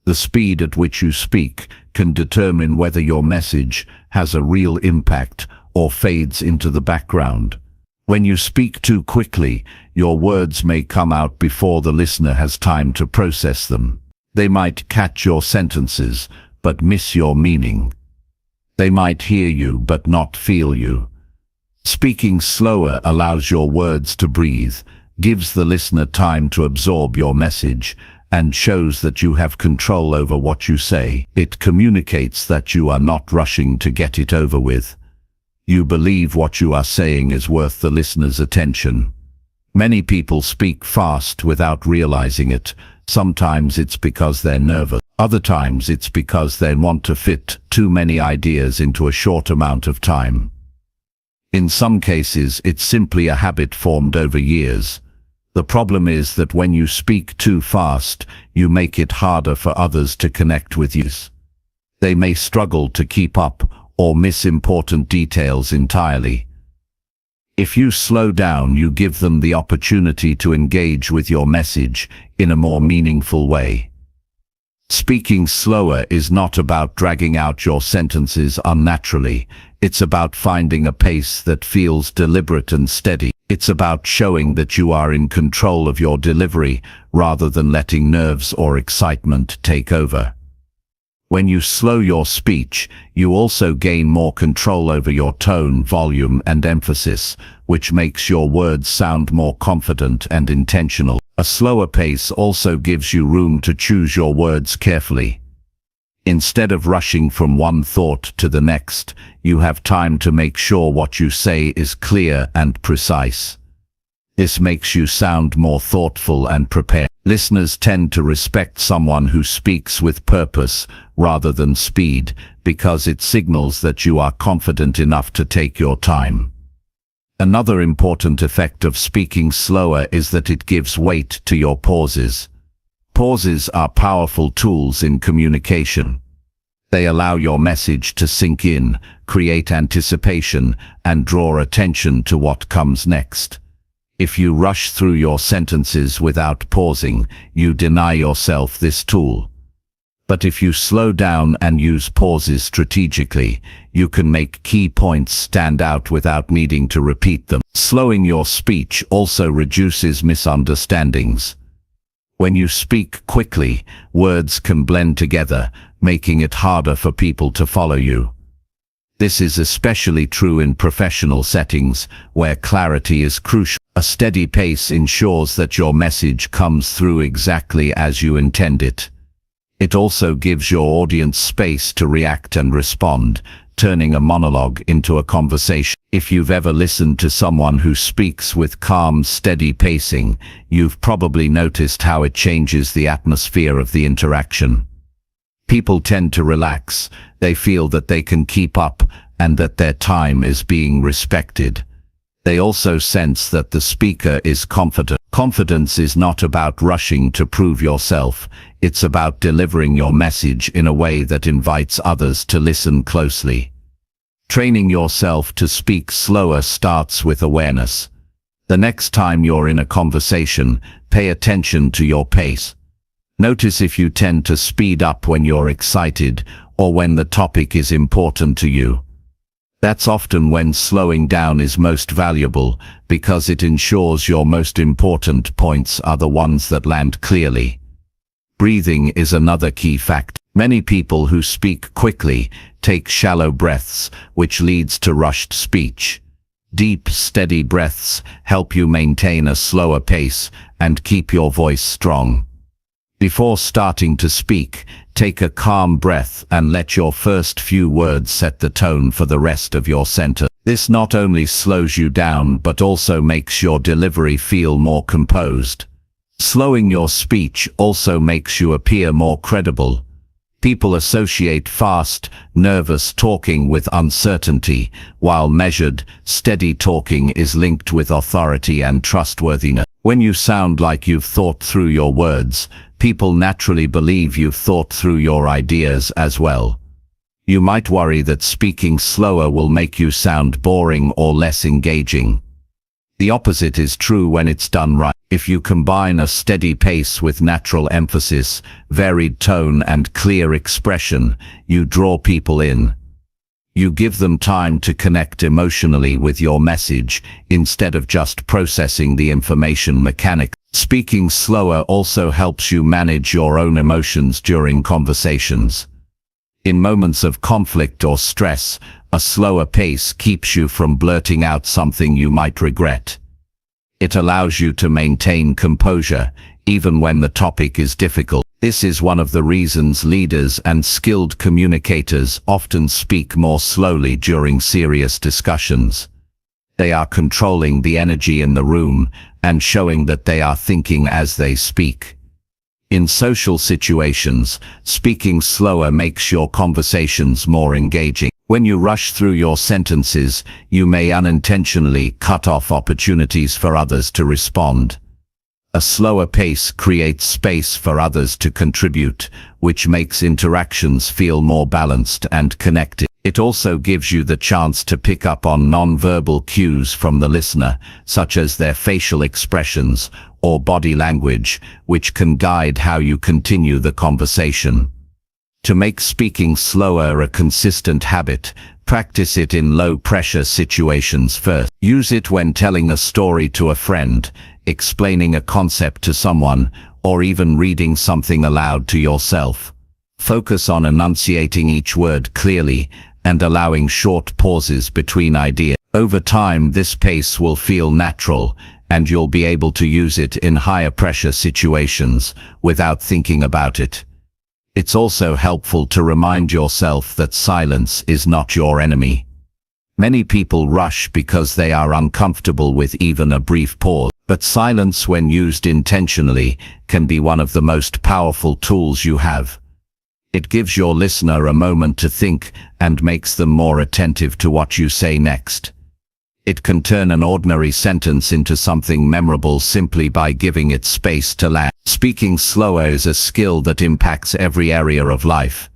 The speed at which you speak can determine whether your message has a real impact or fades into the background. When you speak too quickly, your words may come out before the listener has time to process them. They might catch your sentences, but miss your meaning. They might hear you, but not feel you. Speaking slower allows your words to breathe, gives the listener time to absorb your message, and shows that you have control over what you say. It communicates that you are not rushing to get it over with. You believe what you are saying is worth the listener's attention. Many people speak fast without realizing it. Sometimes it's because they're nervous. Other times it's because they want to fit too many ideas into a short amount of time. In some cases, it's simply a habit formed over years. The problem is that when you speak too fast, you make it harder for others to connect with you. They may struggle to keep up or miss important details entirely. If you slow down, you give them the opportunity to engage with your message in a more meaningful way. Speaking slower is not about dragging out your sentences unnaturally. It's about finding a pace that feels deliberate and steady. It's about showing that you are in control of your delivery rather than letting nerves or excitement take over. When you slow your speech, you also gain more control over your tone, volume, and emphasis, which makes your words sound more confident and intentional. A slower pace also gives you room to choose your words carefully. Instead of rushing from one thought to the next, you have time to make sure what you say is clear and precise. This makes you sound more thoughtful and prepared. Listeners tend to respect someone who speaks with purpose rather than speed, because it signals that you are confident enough to take your time. Another important effect of speaking slower is that it gives weight to your pauses. Pauses are powerful tools in communication. They allow your message to sink in, create anticipation, and draw attention to what comes next. If you rush through your sentences without pausing, you deny yourself this tool. But if you slow down and use pauses strategically, you can make key points stand out without needing to repeat them. Slowing your speech also reduces misunderstandings. When you speak quickly, words can blend together, making it harder for people to follow you. This is especially true in professional settings, where clarity is crucial. A steady pace ensures that your message comes through exactly as you intend it. It also gives your audience space to react and respond, turning a monologue into a conversation. If you've ever listened to someone who speaks with calm, steady pacing, you've probably noticed how it changes the atmosphere of the interaction. People tend to relax, they feel that they can keep up and that their time is being respected. They also sense that the speaker is confident. Confidence is not about rushing to prove yourself, it's about delivering your message in a way that invites others to listen closely. Training yourself to speak slower starts with awareness. The next time you're in a conversation, pay attention to your pace. Notice if you tend to speed up when you're excited or when the topic is important to you. That's often when slowing down is most valuable, because it ensures your most important points are the ones that land clearly. Breathing is another key factor. Many people who speak quickly take shallow breaths, which leads to rushed speech. Deep, steady breaths help you maintain a slower pace and keep your voice strong. Before starting to speak, take a calm breath and let your first few words set the tone for the rest of your sentence. This not only slows you down but also makes your delivery feel more composed. Slowing your speech also makes you appear more credible. People associate fast, nervous talking with uncertainty, while measured, steady talking is linked with authority and trustworthiness. When you sound like you've thought through your words, people naturally believe you've thought through your ideas as well. You might worry that speaking slower will make you sound boring or less engaging. The opposite is true when it's done right. If you combine a steady pace with natural emphasis, varied tone, and clear expression, you draw people in. You give them time to connect emotionally with your message, instead of just processing the information mechanically. Speaking slower also helps you manage your own emotions during conversations. In moments of conflict or stress, a slower pace keeps you from blurting out something you might regret. It allows you to maintain composure, even when the topic is difficult. This is one of the reasons leaders and skilled communicators often speak more slowly during serious discussions. They are controlling the energy in the room and showing that they are thinking as they speak. In social situations, speaking slower makes your conversations more engaging. When you rush through your sentences, you may unintentionally cut off opportunities for others to respond. A slower pace creates space for others to contribute, which makes interactions feel more balanced and connected. It also gives you the chance to pick up on non-verbal cues from the listener, such as their facial expressions or body language, which can guide how you continue the conversation. To make speaking slower a consistent habit, practice it in low-pressure situations first. Use it when telling a story to a friend, explaining a concept to someone, or even reading something aloud to yourself. Focus on enunciating each word clearly and allowing short pauses between ideas. Over time, this pace will feel natural, and you'll be able to use it in higher pressure situations without thinking about it. It's also helpful to remind yourself that silence is not your enemy. Many people rush because they are uncomfortable with even a brief pause, but silence, when used intentionally, can be one of the most powerful tools you have. It gives your listener a moment to think and makes them more attentive to what you say next. It can turn an ordinary sentence into something memorable simply by giving it space to land. Speaking slower is a skill that impacts every area of life.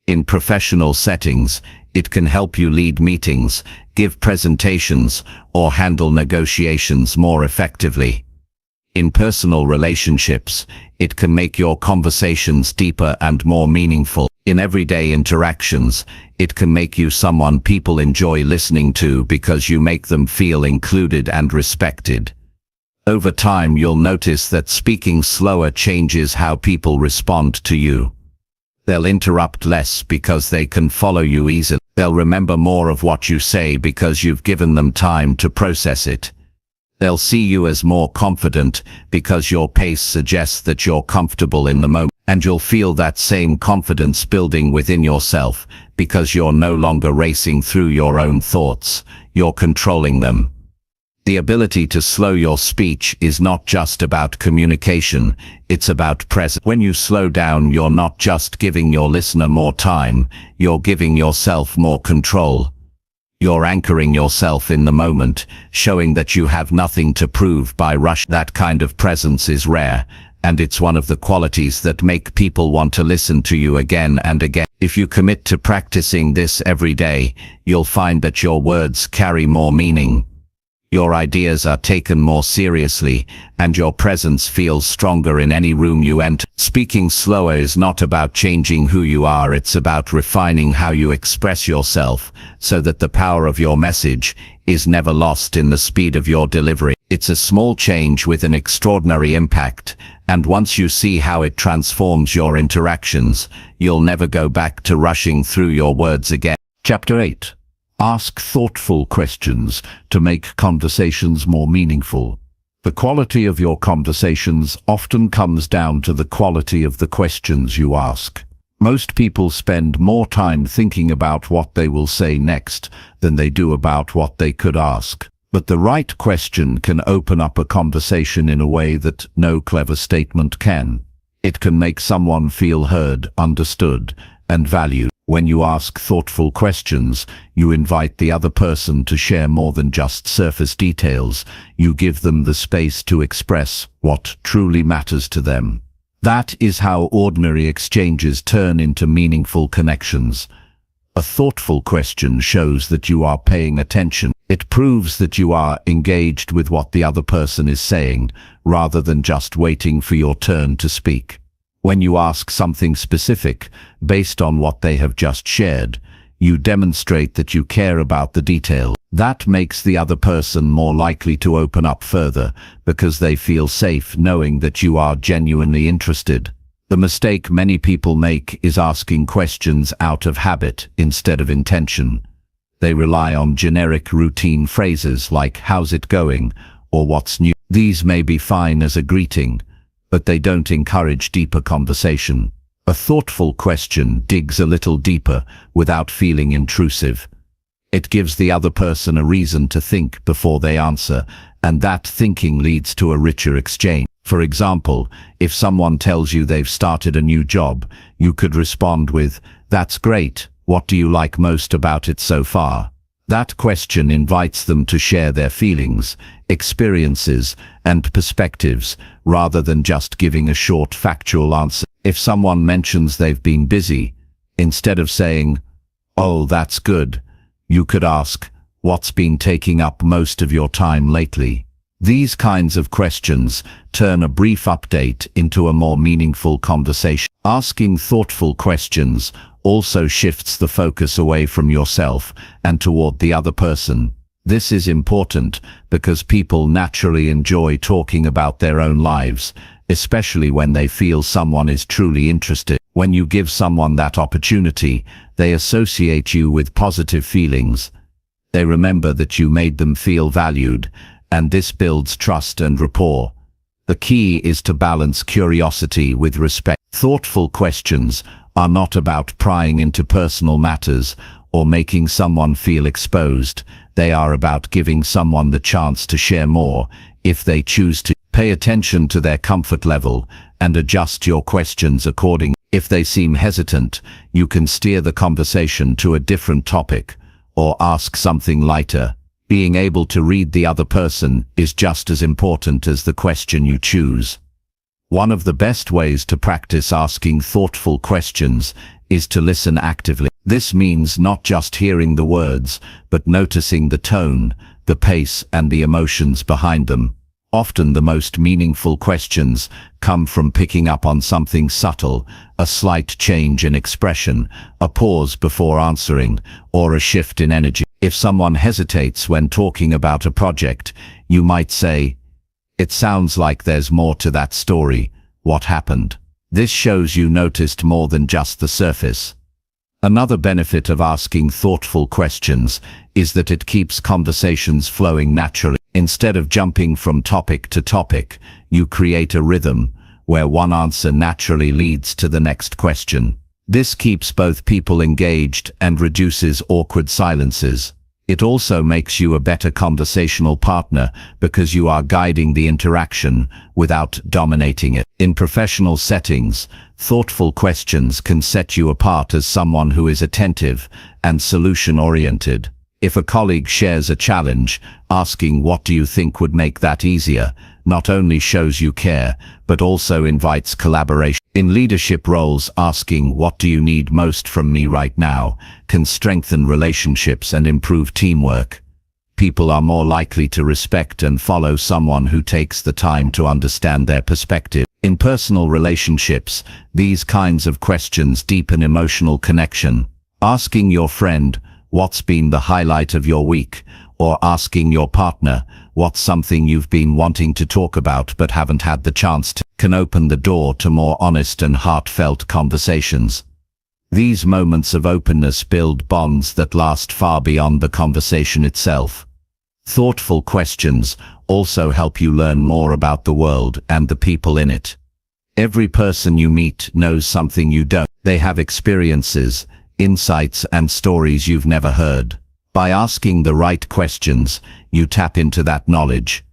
In professional settings, it can help you lead meetings, give presentations, or handle negotiations more effectively. In personal relationships, it can make your conversations deeper and more meaningful. In everyday interactions, it can make you someone people enjoy listening to because you make them feel included and respected. Over time, you'll notice that speaking slower changes how people respond to you. They'll interrupt less because they can follow you easily. They'll remember more of what you say because you've given them time to process it. They'll see you as more confident because your pace suggests that you're comfortable in the moment. And you'll feel that same confidence building within yourself because you're no longer racing through your own thoughts, you're controlling them. The ability to slow your speech is not just about communication, it's about presence. When you slow down, you're not just giving your listener more time, you're giving yourself more control. You're anchoring yourself in the moment, showing that you have nothing to prove by rush. That kind of presence is rare, and it's one of the qualities that make people want to listen to you again and again. If you commit to practicing this every day, you'll find that your words carry more meaning. Your ideas are taken more seriously, and your presence feels stronger in any room you enter. Speaking slower is not about changing who you are, it's about refining how you express yourself, so that the power of your message is never lost in the speed of your delivery. It's a small change with an extraordinary impact, and once you see how it transforms your interactions, you'll never go back to rushing through your words again. Chapter 8. Ask thoughtful questions to make conversations more meaningful. The quality of your conversations often comes down to the quality of the questions you ask. Most people spend more time thinking about what they will say next than they do about what they could ask. But the right question can open up a conversation in a way that no clever statement can. It can make someone feel heard, understood, and valued. When you ask thoughtful questions, you invite the other person to share more than just surface details. You give them the space to express what truly matters to them. That is how ordinary exchanges turn into meaningful connections. A thoughtful question shows that you are paying attention. It proves that you are engaged with what the other person is saying, rather than just waiting for your turn to speak. When you ask something specific, based on what they have just shared, you demonstrate that you care about the detail. That makes the other person more likely to open up further, because they feel safe knowing that you are genuinely interested. The mistake many people make is asking questions out of habit instead of intention. They rely on generic routine phrases like "how's it going?" or "what's new?" These may be fine as a greeting, but they don't encourage deeper conversation. A thoughtful question digs a little deeper without feeling intrusive. It gives the other person a reason to think before they answer, and that thinking leads to a richer exchange. For example, if someone tells you they've started a new job, you could respond with, "That's great. What do you like most about it so far?" That question invites them to share their feelings, experiences, and perspectives, rather than just giving a short factual answer. If someone mentions they've been busy, instead of saying, "Oh, that's good," you could ask, "What's been taking up most of your time lately?" These kinds of questions turn a brief update into a more meaningful conversation. Asking thoughtful questions also shifts the focus away from yourself and toward the other person. This is important because people naturally enjoy talking about their own lives, especially when they feel someone is truly interested. When you give someone that opportunity, they associate you with positive feelings. They remember that you made them feel valued, and this builds trust and rapport. The key is to balance curiosity with respect. Thoughtful questions are not about prying into personal matters or making someone feel exposed. They are about giving someone the chance to share more if they choose to. Pay attention to their comfort level and adjust your questions accordingly. If they seem hesitant, you can steer the conversation to a different topic or ask something lighter. Being able to read the other person is just as important as the question you choose. One of the best ways to practice asking thoughtful questions is to listen actively. This means not just hearing the words, but noticing the tone, the pace, and the emotions behind them. Often the most meaningful questions come from picking up on something subtle, a slight change in expression, a pause before answering, or a shift in energy. If someone hesitates when talking about a project, you might say, "It sounds like there's more to that story. What happened?" This shows you noticed more than just the surface. Another benefit of asking thoughtful questions is that it keeps conversations flowing naturally. Instead of jumping from topic to topic, you create a rhythm where one answer naturally leads to the next question. This keeps both people engaged and reduces awkward silences. It also makes you a better conversational partner because you are guiding the interaction without dominating it. In professional settings, thoughtful questions can set you apart as someone who is attentive and solution-oriented. If a colleague shares a challenge, asking "What do you think would make that easier?" not only shows you care, but also invites collaboration. In leadership roles, asking "What do you need most from me right now?" can strengthen relationships and improve teamwork. People are more likely to respect and follow someone who takes the time to understand their perspective. In personal relationships, these kinds of questions deepen emotional connection. Asking your friend, "What's been the highlight of your week?" or asking your partner, "What's something you've been wanting to talk about but haven't had the chance to?" can open the door to more honest and heartfelt conversations. These moments of openness build bonds that last far beyond the conversation itself. Thoughtful questions also help you learn more about the world and the people in it. Every person you meet knows something you don't. They have experiences, insights, and stories you've never heard. By asking the right questions, you tap into that knowledge.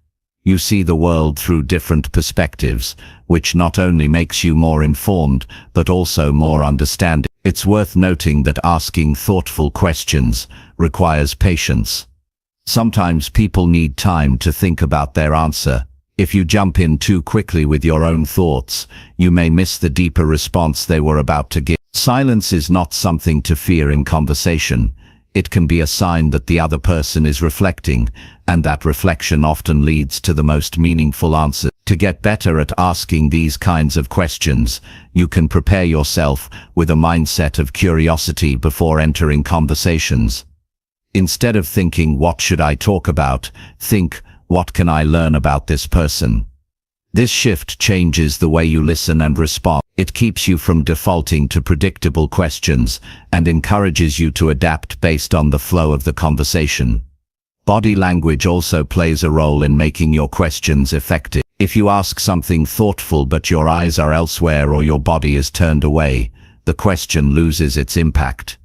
You see the world through different perspectives, which not only makes you more informed, but also more understanding. It's worth noting that asking thoughtful questions requires patience. Sometimes people need time to think about their answer. If you jump in too quickly with your own thoughts, you may miss the deeper response they were about to give. Silence is not something to fear in conversation. It can be a sign that the other person is reflecting, and that reflection often leads to the most meaningful answer. To get better at asking these kinds of questions, you can prepare yourself with a mindset of curiosity before entering conversations. Instead of thinking, "What should I talk about?" think, "What can I learn about this person?" This shift changes the way you listen and respond. It keeps you from defaulting to predictable questions and encourages you to adapt based on the flow of the conversation. Body language also plays a role in making your questions effective. If you ask something thoughtful but your eyes are elsewhere or your body is turned away, the question loses its impact.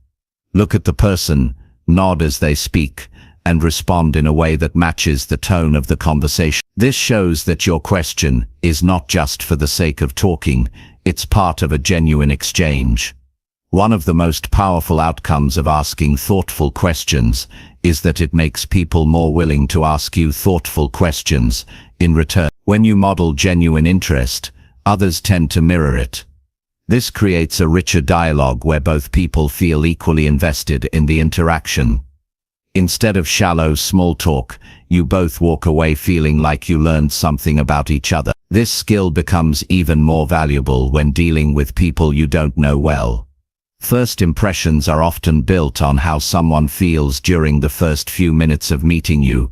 Look at the person, nod as they speak, and respond in a way that matches the tone of the conversation. This shows that your question is not just for the sake of talking, it's part of a genuine exchange. One of the most powerful outcomes of asking thoughtful questions is that it makes people more willing to ask you thoughtful questions in return. When you model genuine interest, others tend to mirror it. This creates a richer dialogue where both people feel equally invested in the interaction. Instead of shallow small talk, you both walk away feeling like you learned something about each other. This skill becomes even more valuable when dealing with people you don't know well. First impressions are often built on how someone feels during the first few minutes of meeting you.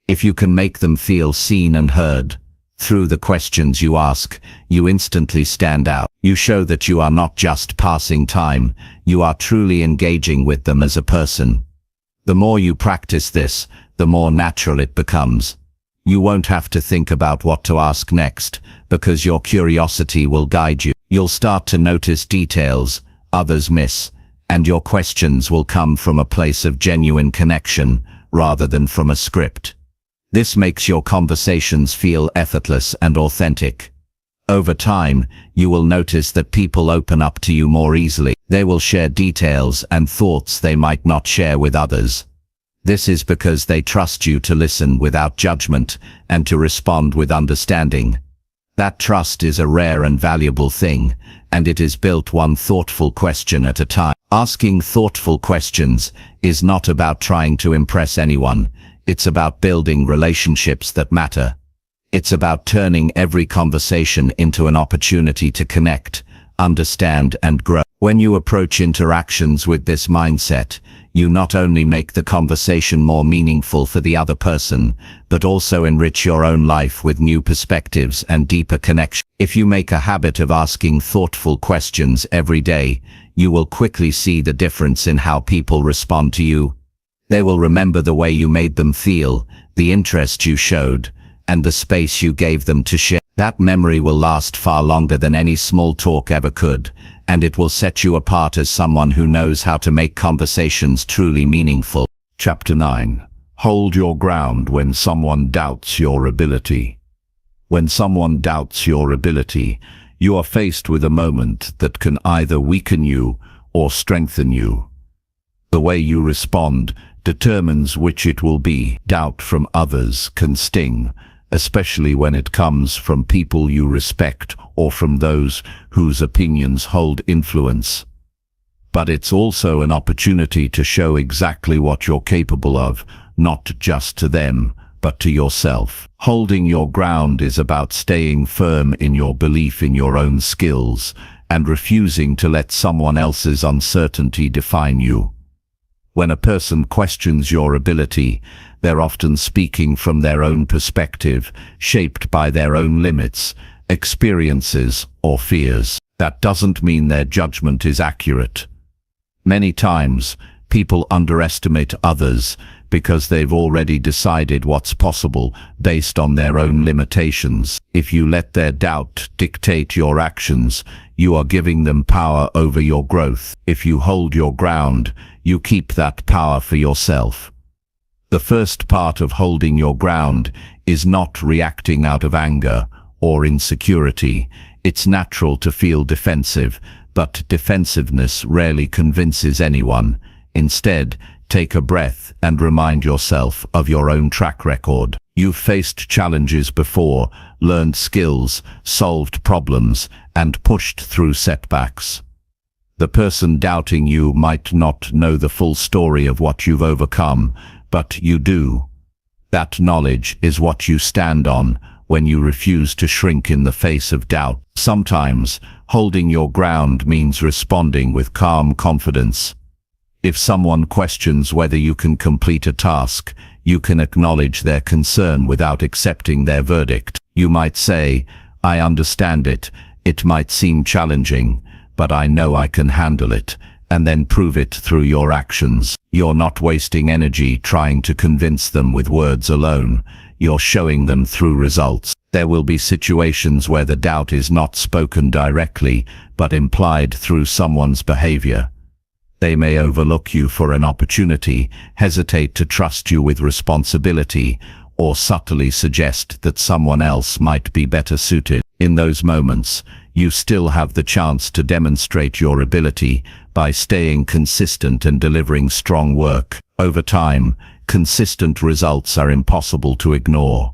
If you can make them feel seen and heard through the questions you ask, you instantly stand out. You show that you are not just passing time, you are truly engaging with them as a person. The more you practice this, the more natural it becomes. You won't have to think about what to ask next, because your curiosity will guide you. You'll start to notice details others miss, and your questions will come from a place of genuine connection rather than from a script. This makes your conversations feel effortless and authentic. Over time, you will notice that people open up to you more easily. They will share details and thoughts they might not share with others. This is because they trust you to listen without judgment and to respond with understanding. That trust is a rare and valuable thing, and it is built one thoughtful question at a time. Asking thoughtful questions is not about trying to impress anyone. It's about building relationships that matter. It's about turning every conversation into an opportunity to connect, understand, and grow. When you approach interactions with this mindset, you not only make the conversation more meaningful for the other person, but also enrich your own life with new perspectives and deeper connection. If you make a habit of asking thoughtful questions every day, you will quickly see the difference in how people respond to you. They will remember the way you made them feel, the interest you showed, and the space you gave them to share. That memory will last far longer than any small talk ever could, and it will set you apart as someone who knows how to make conversations truly meaningful. Chapter 9. Hold your ground when someone doubts your ability. When someone doubts your ability, you are faced with a moment that can either weaken you or strengthen you. The way you respond determines which it will be. Doubt from others can sting, especially when it comes from people you respect or from those whose opinions hold influence. But it's also an opportunity to show exactly what you're capable of, not just to them, but to yourself. Holding your ground is about staying firm in your belief in your own skills and refusing to let someone else's uncertainty define you. When a person questions your ability, they're often speaking from their own perspective, shaped by their own limits, experiences, or fears. That doesn't mean their judgment is accurate. Many times, people underestimate others because they've already decided what's possible based on their own limitations. If you let their doubt dictate your actions, you are giving them power over your growth. If you hold your ground, you keep that power for yourself. The first part of holding your ground is not reacting out of anger or insecurity. It's natural to feel defensive, but defensiveness rarely convinces anyone. Instead, take a breath and remind yourself of your own track record. You've faced challenges before, learned skills, solved problems, and pushed through setbacks. The person doubting you might not know the full story of what you've overcome, but you do. That knowledge is what you stand on when you refuse to shrink in the face of doubt. Sometimes, holding your ground means responding with calm confidence. If someone questions whether you can complete a task, you can acknowledge their concern without accepting their verdict. You might say, "I understand it. It might seem challenging, but I know I can handle it," and then prove it through your actions. You're not wasting energy trying to convince them with words alone. You're showing them through results. There will be situations where the doubt is not spoken directly, but implied through someone's behavior. They may overlook you for an opportunity, hesitate to trust you with responsibility, or subtly suggest that someone else might be better suited. In those moments, you still have the chance to demonstrate your ability by staying consistent and delivering strong work. Over time, consistent results are impossible to ignore.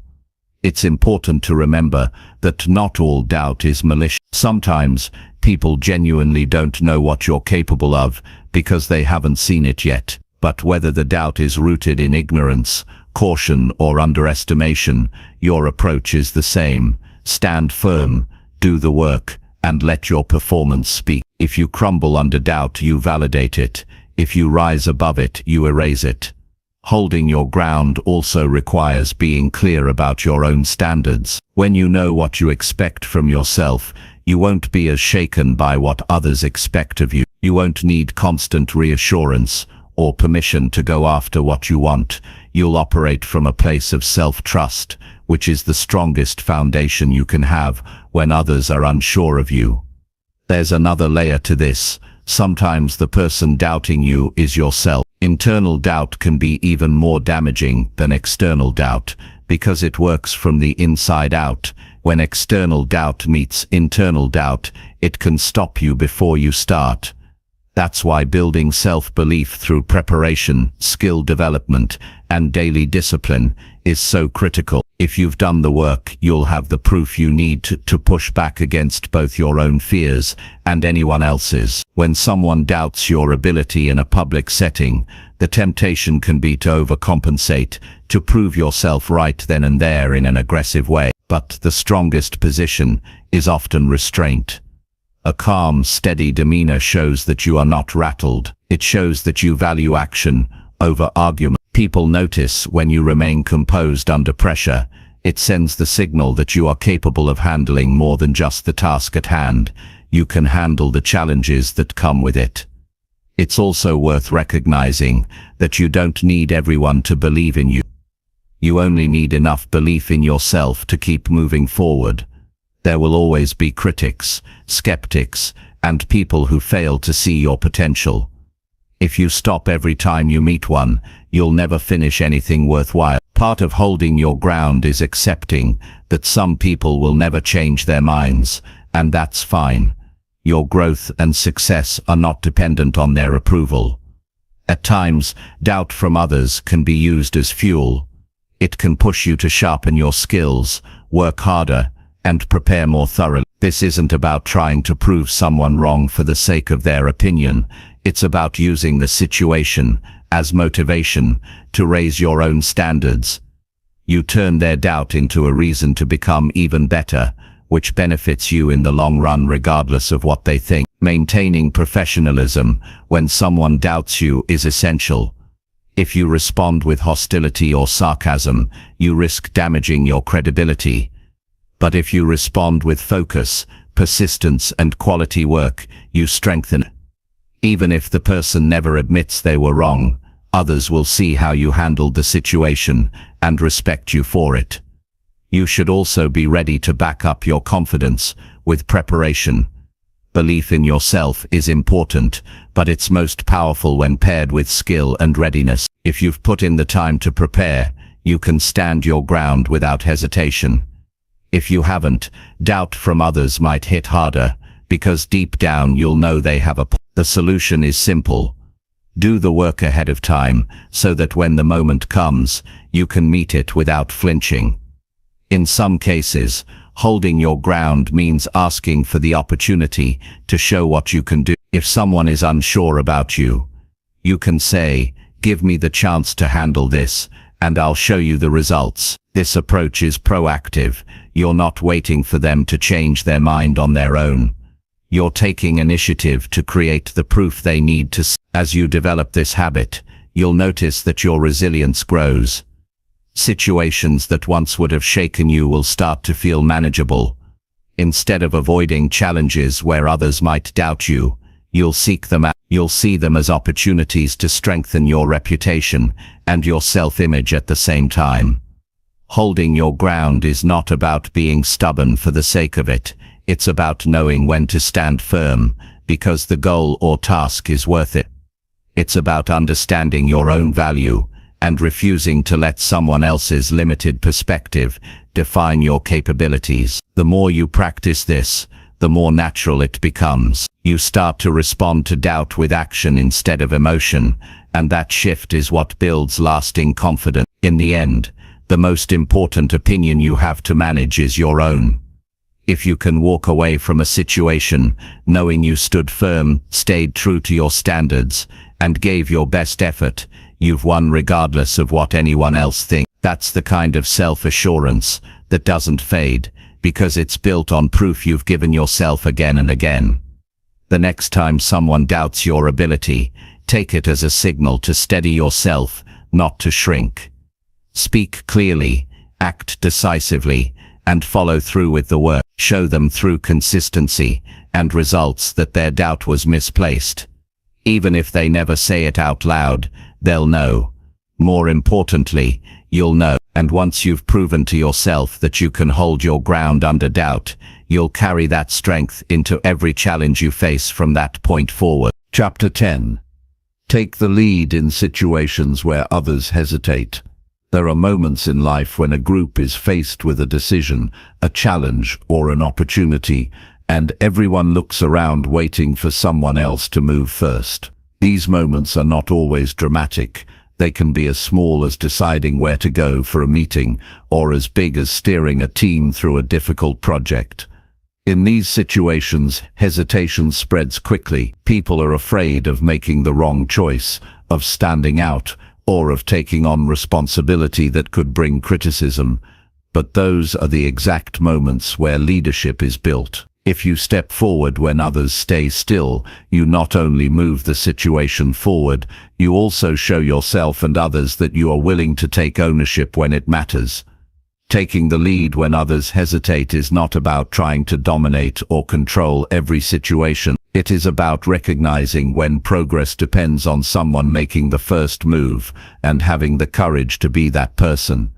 It's important to remember that not all doubt is malicious. Sometimes, people genuinely don't know what you're capable of because they haven't seen it yet. But whether the doubt is rooted in ignorance, caution, or underestimation, your approach is the same. Stand firm, do the work, and let your performance speak. If you crumble under doubt, you validate it. If you rise above it, you erase it. Holding your ground also requires being clear about your own standards. When you know what you expect from yourself, you won't be as shaken by what others expect of you. You won't need constant reassurance or permission to go after what you want. You'll operate from a place of self-trust, which is the strongest foundation you can have when others are unsure of you. There's another layer to this. Sometimes the person doubting you is yourself. Internal doubt can be even more damaging than external doubt because it works from the inside out. When external doubt meets internal doubt, it can stop you before you start. That's why building self-belief through preparation, skill development, and daily discipline is so critical. If you've done the work, you'll have the proof you need to push back against both your own fears and anyone else's. When someone doubts your ability in a public setting, the temptation can be to overcompensate, to prove yourself right then and there in an aggressive way. But the strongest position is often restraint. A calm, steady demeanor shows that you are not rattled. It shows that you value action over argument. People notice when you remain composed under pressure. It sends the signal that you are capable of handling more than just the task at hand. You can handle the challenges that come with it. It's also worth recognizing that you don't need everyone to believe in you. You only need enough belief in yourself to keep moving forward. There will always be critics, skeptics, and people who fail to see your potential. If you stop every time you meet one, you'll never finish anything worthwhile. Part of holding your ground is accepting that some people will never change their minds, and that's fine. Your growth and success are not dependent on their approval. At times, doubt from others can be used as fuel. It can push you to sharpen your skills, work harder, and prepare more thoroughly. This isn't about trying to prove someone wrong for the sake of their opinion. It's about using the situation as motivation to raise your own standards. You turn their doubt into a reason to become even better, which benefits you in the long run regardless of what they think. Maintaining professionalism when someone doubts you is essential. If you respond with hostility or sarcasm, you risk damaging your credibility. But if you respond with focus, persistence, and quality work, you strengthen it. Even if the person never admits they were wrong, others will see how you handled the situation and respect you for it. You should also be ready to back up your confidence with preparation. Belief in yourself is important, but it's most powerful when paired with skill and readiness. If you've put in the time to prepare, you can stand your ground without hesitation. If you haven't, doubt from others might hit harder, because deep down you'll know they have a point. The solution is simple. Do the work ahead of time, so that when the moment comes, you can meet it without flinching. In some cases, holding your ground means asking for the opportunity to show what you can do. If someone is unsure about you, you can say, "Give me the chance to handle this, and I'll show you the results." This approach is proactive. You're not waiting for them to change their mind on their own. You're taking initiative to create the proof they need to. As you develop this habit, you'll notice that your resilience grows. Situations that once would have shaken you will start to feel manageable. Instead of avoiding challenges where others might doubt you, you'll seek them out. You'll see them as opportunities to strengthen your reputation and your self-image at the same time. Holding your ground is not about being stubborn for the sake of it. It's about knowing when to stand firm, because the goal or task is worth it. It's about understanding your own value and refusing to let someone else's limited perspective define your capabilities. The more you practice this, the more natural it becomes. You start to respond to doubt with action instead of emotion, and that shift is what builds lasting confidence. In the end, the most important opinion you have to manage is your own. If you can walk away from a situation knowing you stood firm, stayed true to your standards, and gave your best effort, you've won regardless of what anyone else thinks. That's the kind of self-assurance that doesn't fade, because it's built on proof you've given yourself again and again. The next time someone doubts your ability, take it as a signal to steady yourself, not to shrink. Speak clearly, act decisively, and follow through with the work. Show them through consistency and results that their doubt was misplaced. Even if they never say it out loud, they'll know. More importantly, you'll know. And once you've proven to yourself that you can hold your ground under doubt, you'll carry that strength into every challenge you face from that point forward. Chapter 10. Take the lead in situations where others hesitate. There are moments in life when a group is faced with a decision, a challenge, or an opportunity, and everyone looks around waiting for someone else to move first. These moments are not always dramatic. They can be as small as deciding where to go for a meeting, or as big as steering a team through a difficult project. In these situations, hesitation spreads quickly. People are afraid of making the wrong choice, of standing out, or of taking on responsibility that could bring criticism. But those are the exact moments where leadership is built. If you step forward when others stay still, you not only move the situation forward, you also show yourself and others that you are willing to take ownership when it matters. Taking the lead when others hesitate is not about trying to dominate or control every situation. It is about recognizing when progress depends on someone making the first move and having the courage to be that person.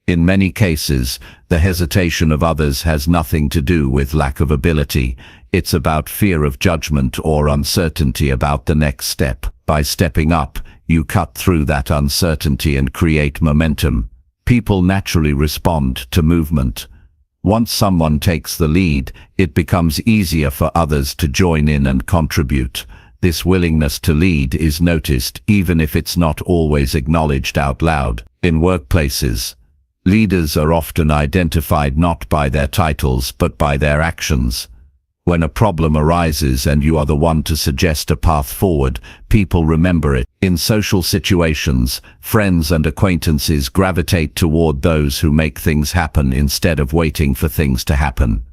In many cases, the hesitation of others has nothing to do with lack of ability. It's about fear of judgment or uncertainty about the next step. By stepping up, you cut through that uncertainty and create momentum. People naturally respond to movement. Once someone takes the lead, it becomes easier for others to join in and contribute. This willingness to lead is noticed even if it's not always acknowledged out loud. In workplaces, leaders are often identified not by their titles but by their actions. When a problem arises and you are the one to suggest a path forward, people remember it. In social situations, friends and acquaintances gravitate toward those who make things happen instead of waiting for things to happen.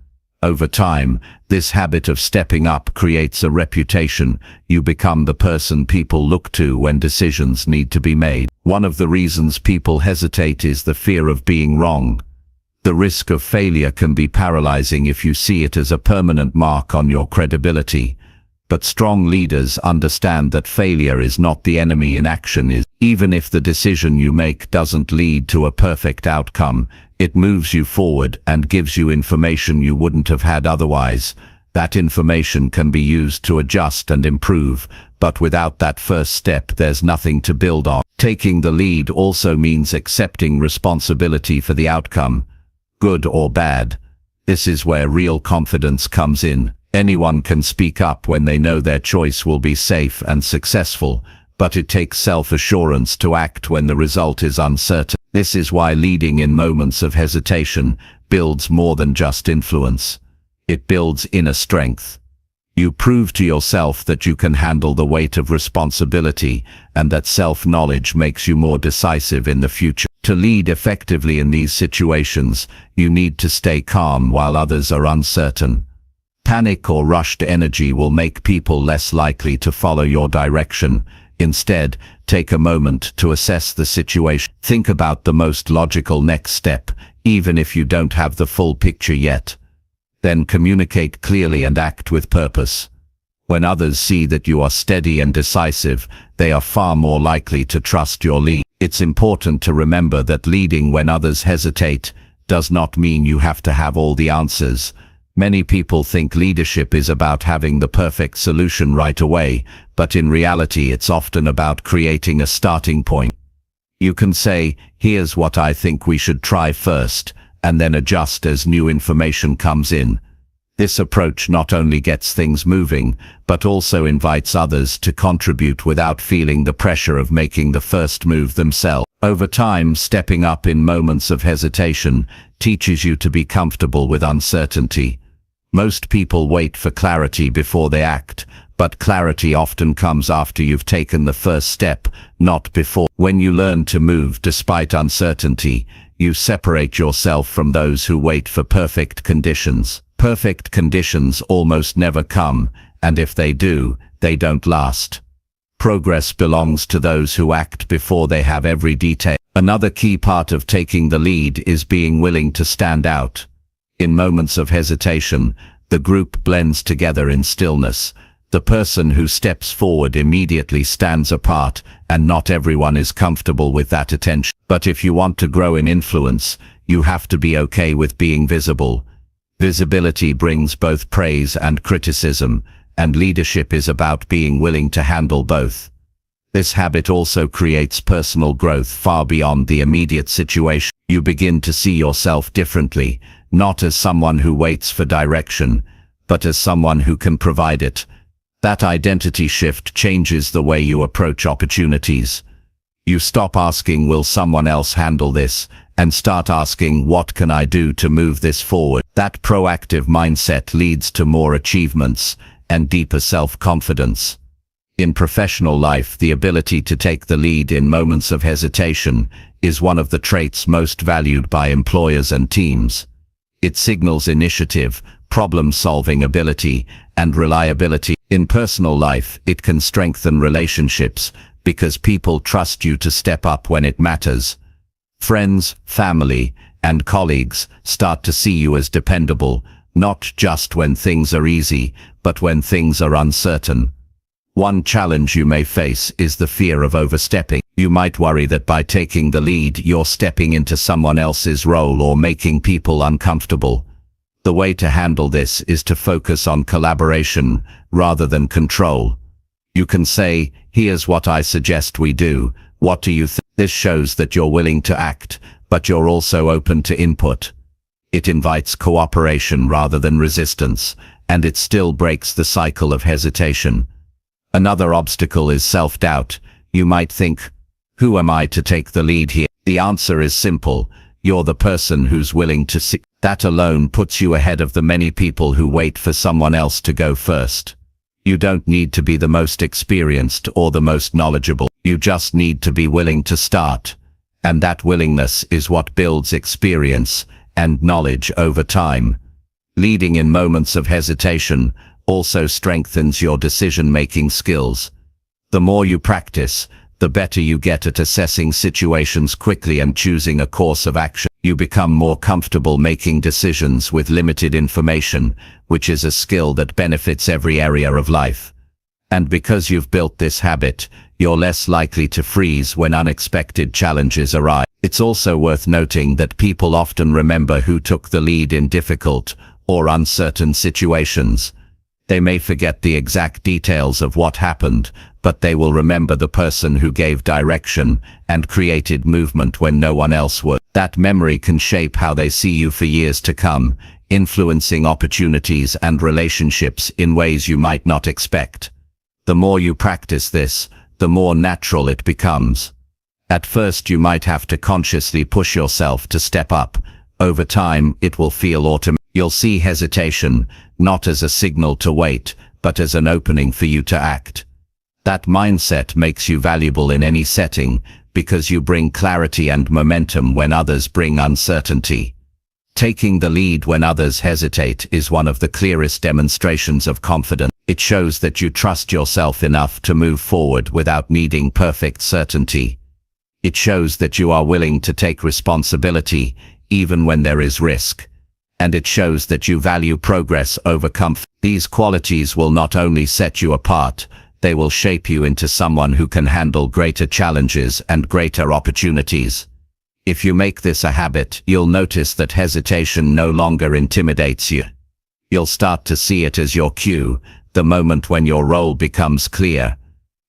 Over time, this habit of stepping up creates a reputation. You become the person people look to when decisions need to be made. One of the reasons people hesitate is the fear of being wrong. The risk of failure can be paralyzing if you see it as a permanent mark on your credibility. But strong leaders understand that failure is not the enemy in action is. Even if the decision you make doesn't lead to a perfect outcome, it moves you forward and gives you information you wouldn't have had otherwise. That information can be used to adjust and improve, but without that first step, there's nothing to build on. Taking the lead also means accepting responsibility for the outcome, good or bad. This is where real confidence comes in. Anyone can speak up when they know their choice will be safe and successful, but it takes self-assurance to act when the result is uncertain. This is why leading in moments of hesitation builds more than just influence. It builds inner strength. You prove to yourself that you can handle the weight of responsibility and that self-knowledge makes you more decisive in the future. To lead effectively in these situations, you need to stay calm while others are uncertain. Panic or rushed energy will make people less likely to follow your direction. Instead, take a moment to assess the situation. Think about the most logical next step, even if you don't have the full picture yet. Then communicate clearly and act with purpose. When others see that you are steady and decisive, they are far more likely to trust your lead. It's important to remember that leading when others hesitate does not mean you have to have all the answers. Many people think leadership is about having the perfect solution right away, but in reality it's often about creating a starting point. You can say, here's what I think we should try first, and then adjust as new information comes in. This approach not only gets things moving, but also invites others to contribute without feeling the pressure of making the first move themselves. Over time, stepping up in moments of hesitation teaches you to be comfortable with uncertainty. Most people wait for clarity before they act, but clarity often comes after you've taken the first step, not before. When you learn to move despite uncertainty, you separate yourself from those who wait for perfect conditions. Perfect conditions almost never come, and if they do, they don't last. Progress belongs to those who act before they have every detail. Another key part of taking the lead is being willing to stand out. In moments of hesitation, the group blends together in stillness. The person who steps forward immediately stands apart, and not everyone is comfortable with that attention. But if you want to grow in influence, you have to be okay with being visible. Visibility brings both praise and criticism, and leadership is about being willing to handle both. This habit also creates personal growth far beyond the immediate situation. You begin to see yourself differently, not as someone who waits for direction, but as someone who can provide it. That identity shift changes the way you approach opportunities. You stop asking, will someone else handle this, and start asking, what can I do to move this forward? That proactive mindset leads to more achievements and deeper self-confidence. In professional life, the ability to take the lead in moments of hesitation is one of the traits most valued by employers and teams. It signals initiative, problem-solving ability, and reliability. In personal life, it can strengthen relationships because people trust you to step up when it matters. Friends, family, and colleagues start to see you as dependable, not just when things are easy, but when things are uncertain. One challenge you may face is the fear of overstepping. You might worry that by taking the lead, you're stepping into someone else's role or making people uncomfortable. The way to handle this is to focus on collaboration rather than control. You can say, here's what I suggest we do. What do you think? This shows that you're willing to act, but you're also open to input. It invites cooperation rather than resistance, and it still breaks the cycle of hesitation. Another obstacle is self-doubt. You might think, who am I to take the lead here? The answer is simple. You're the person who's willing to see. That alone puts you ahead of the many people who wait for someone else to go first. You don't need to be the most experienced or the most knowledgeable. You just need to be willing to start. And that willingness is what builds experience and knowledge over time. Leading in moments of hesitation also strengthens your decision-making skills. The more you practice, the better you get at assessing situations quickly and choosing a course of action. You become more comfortable making decisions with limited information, which is a skill that benefits every area of life. And because you've built this habit, you're less likely to freeze when unexpected challenges arise. It's also worth noting that people often remember who took the lead in difficult or uncertain situations. They may forget the exact details of what happened, but they will remember the person who gave direction and created movement when no one else would. That memory can shape how they see you for years to come, influencing opportunities and relationships in ways you might not expect. The more you practice this, the more natural it becomes. At first you might have to consciously push yourself to step up. Over time, it will feel automatic. You'll see hesitation not as a signal to wait, but as an opening for you to act. That mindset makes you valuable in any setting, because you bring clarity and momentum when others bring uncertainty. Taking the lead when others hesitate is one of the clearest demonstrations of confidence. It shows that you trust yourself enough to move forward without needing perfect certainty. It shows that you are willing to take responsibility, even when there is risk. And it shows that you value progress over comfort. These qualities will not only set you apart, they will shape you into someone who can handle greater challenges and greater opportunities. If you make this a habit, you'll notice that hesitation no longer intimidates you. You'll start to see it as your cue, the moment when your role becomes clear.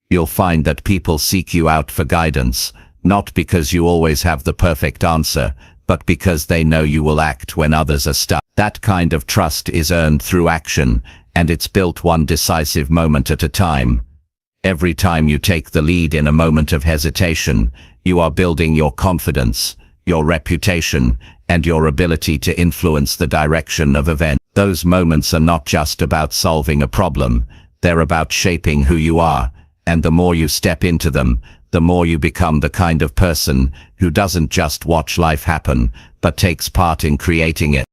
You'll find that people seek you out for guidance, not because you always have the perfect answer, but because they know you will act when others are stuck. That kind of trust is earned through action, and it's built one decisive moment at a time. Every time you take the lead in a moment of hesitation, you are building your confidence, your reputation, and your ability to influence the direction of events. Those moments are not just about solving a problem, they're about shaping who you are, and the more you step into them, the more you become the kind of person who doesn't just watch life happen, but takes part in creating it.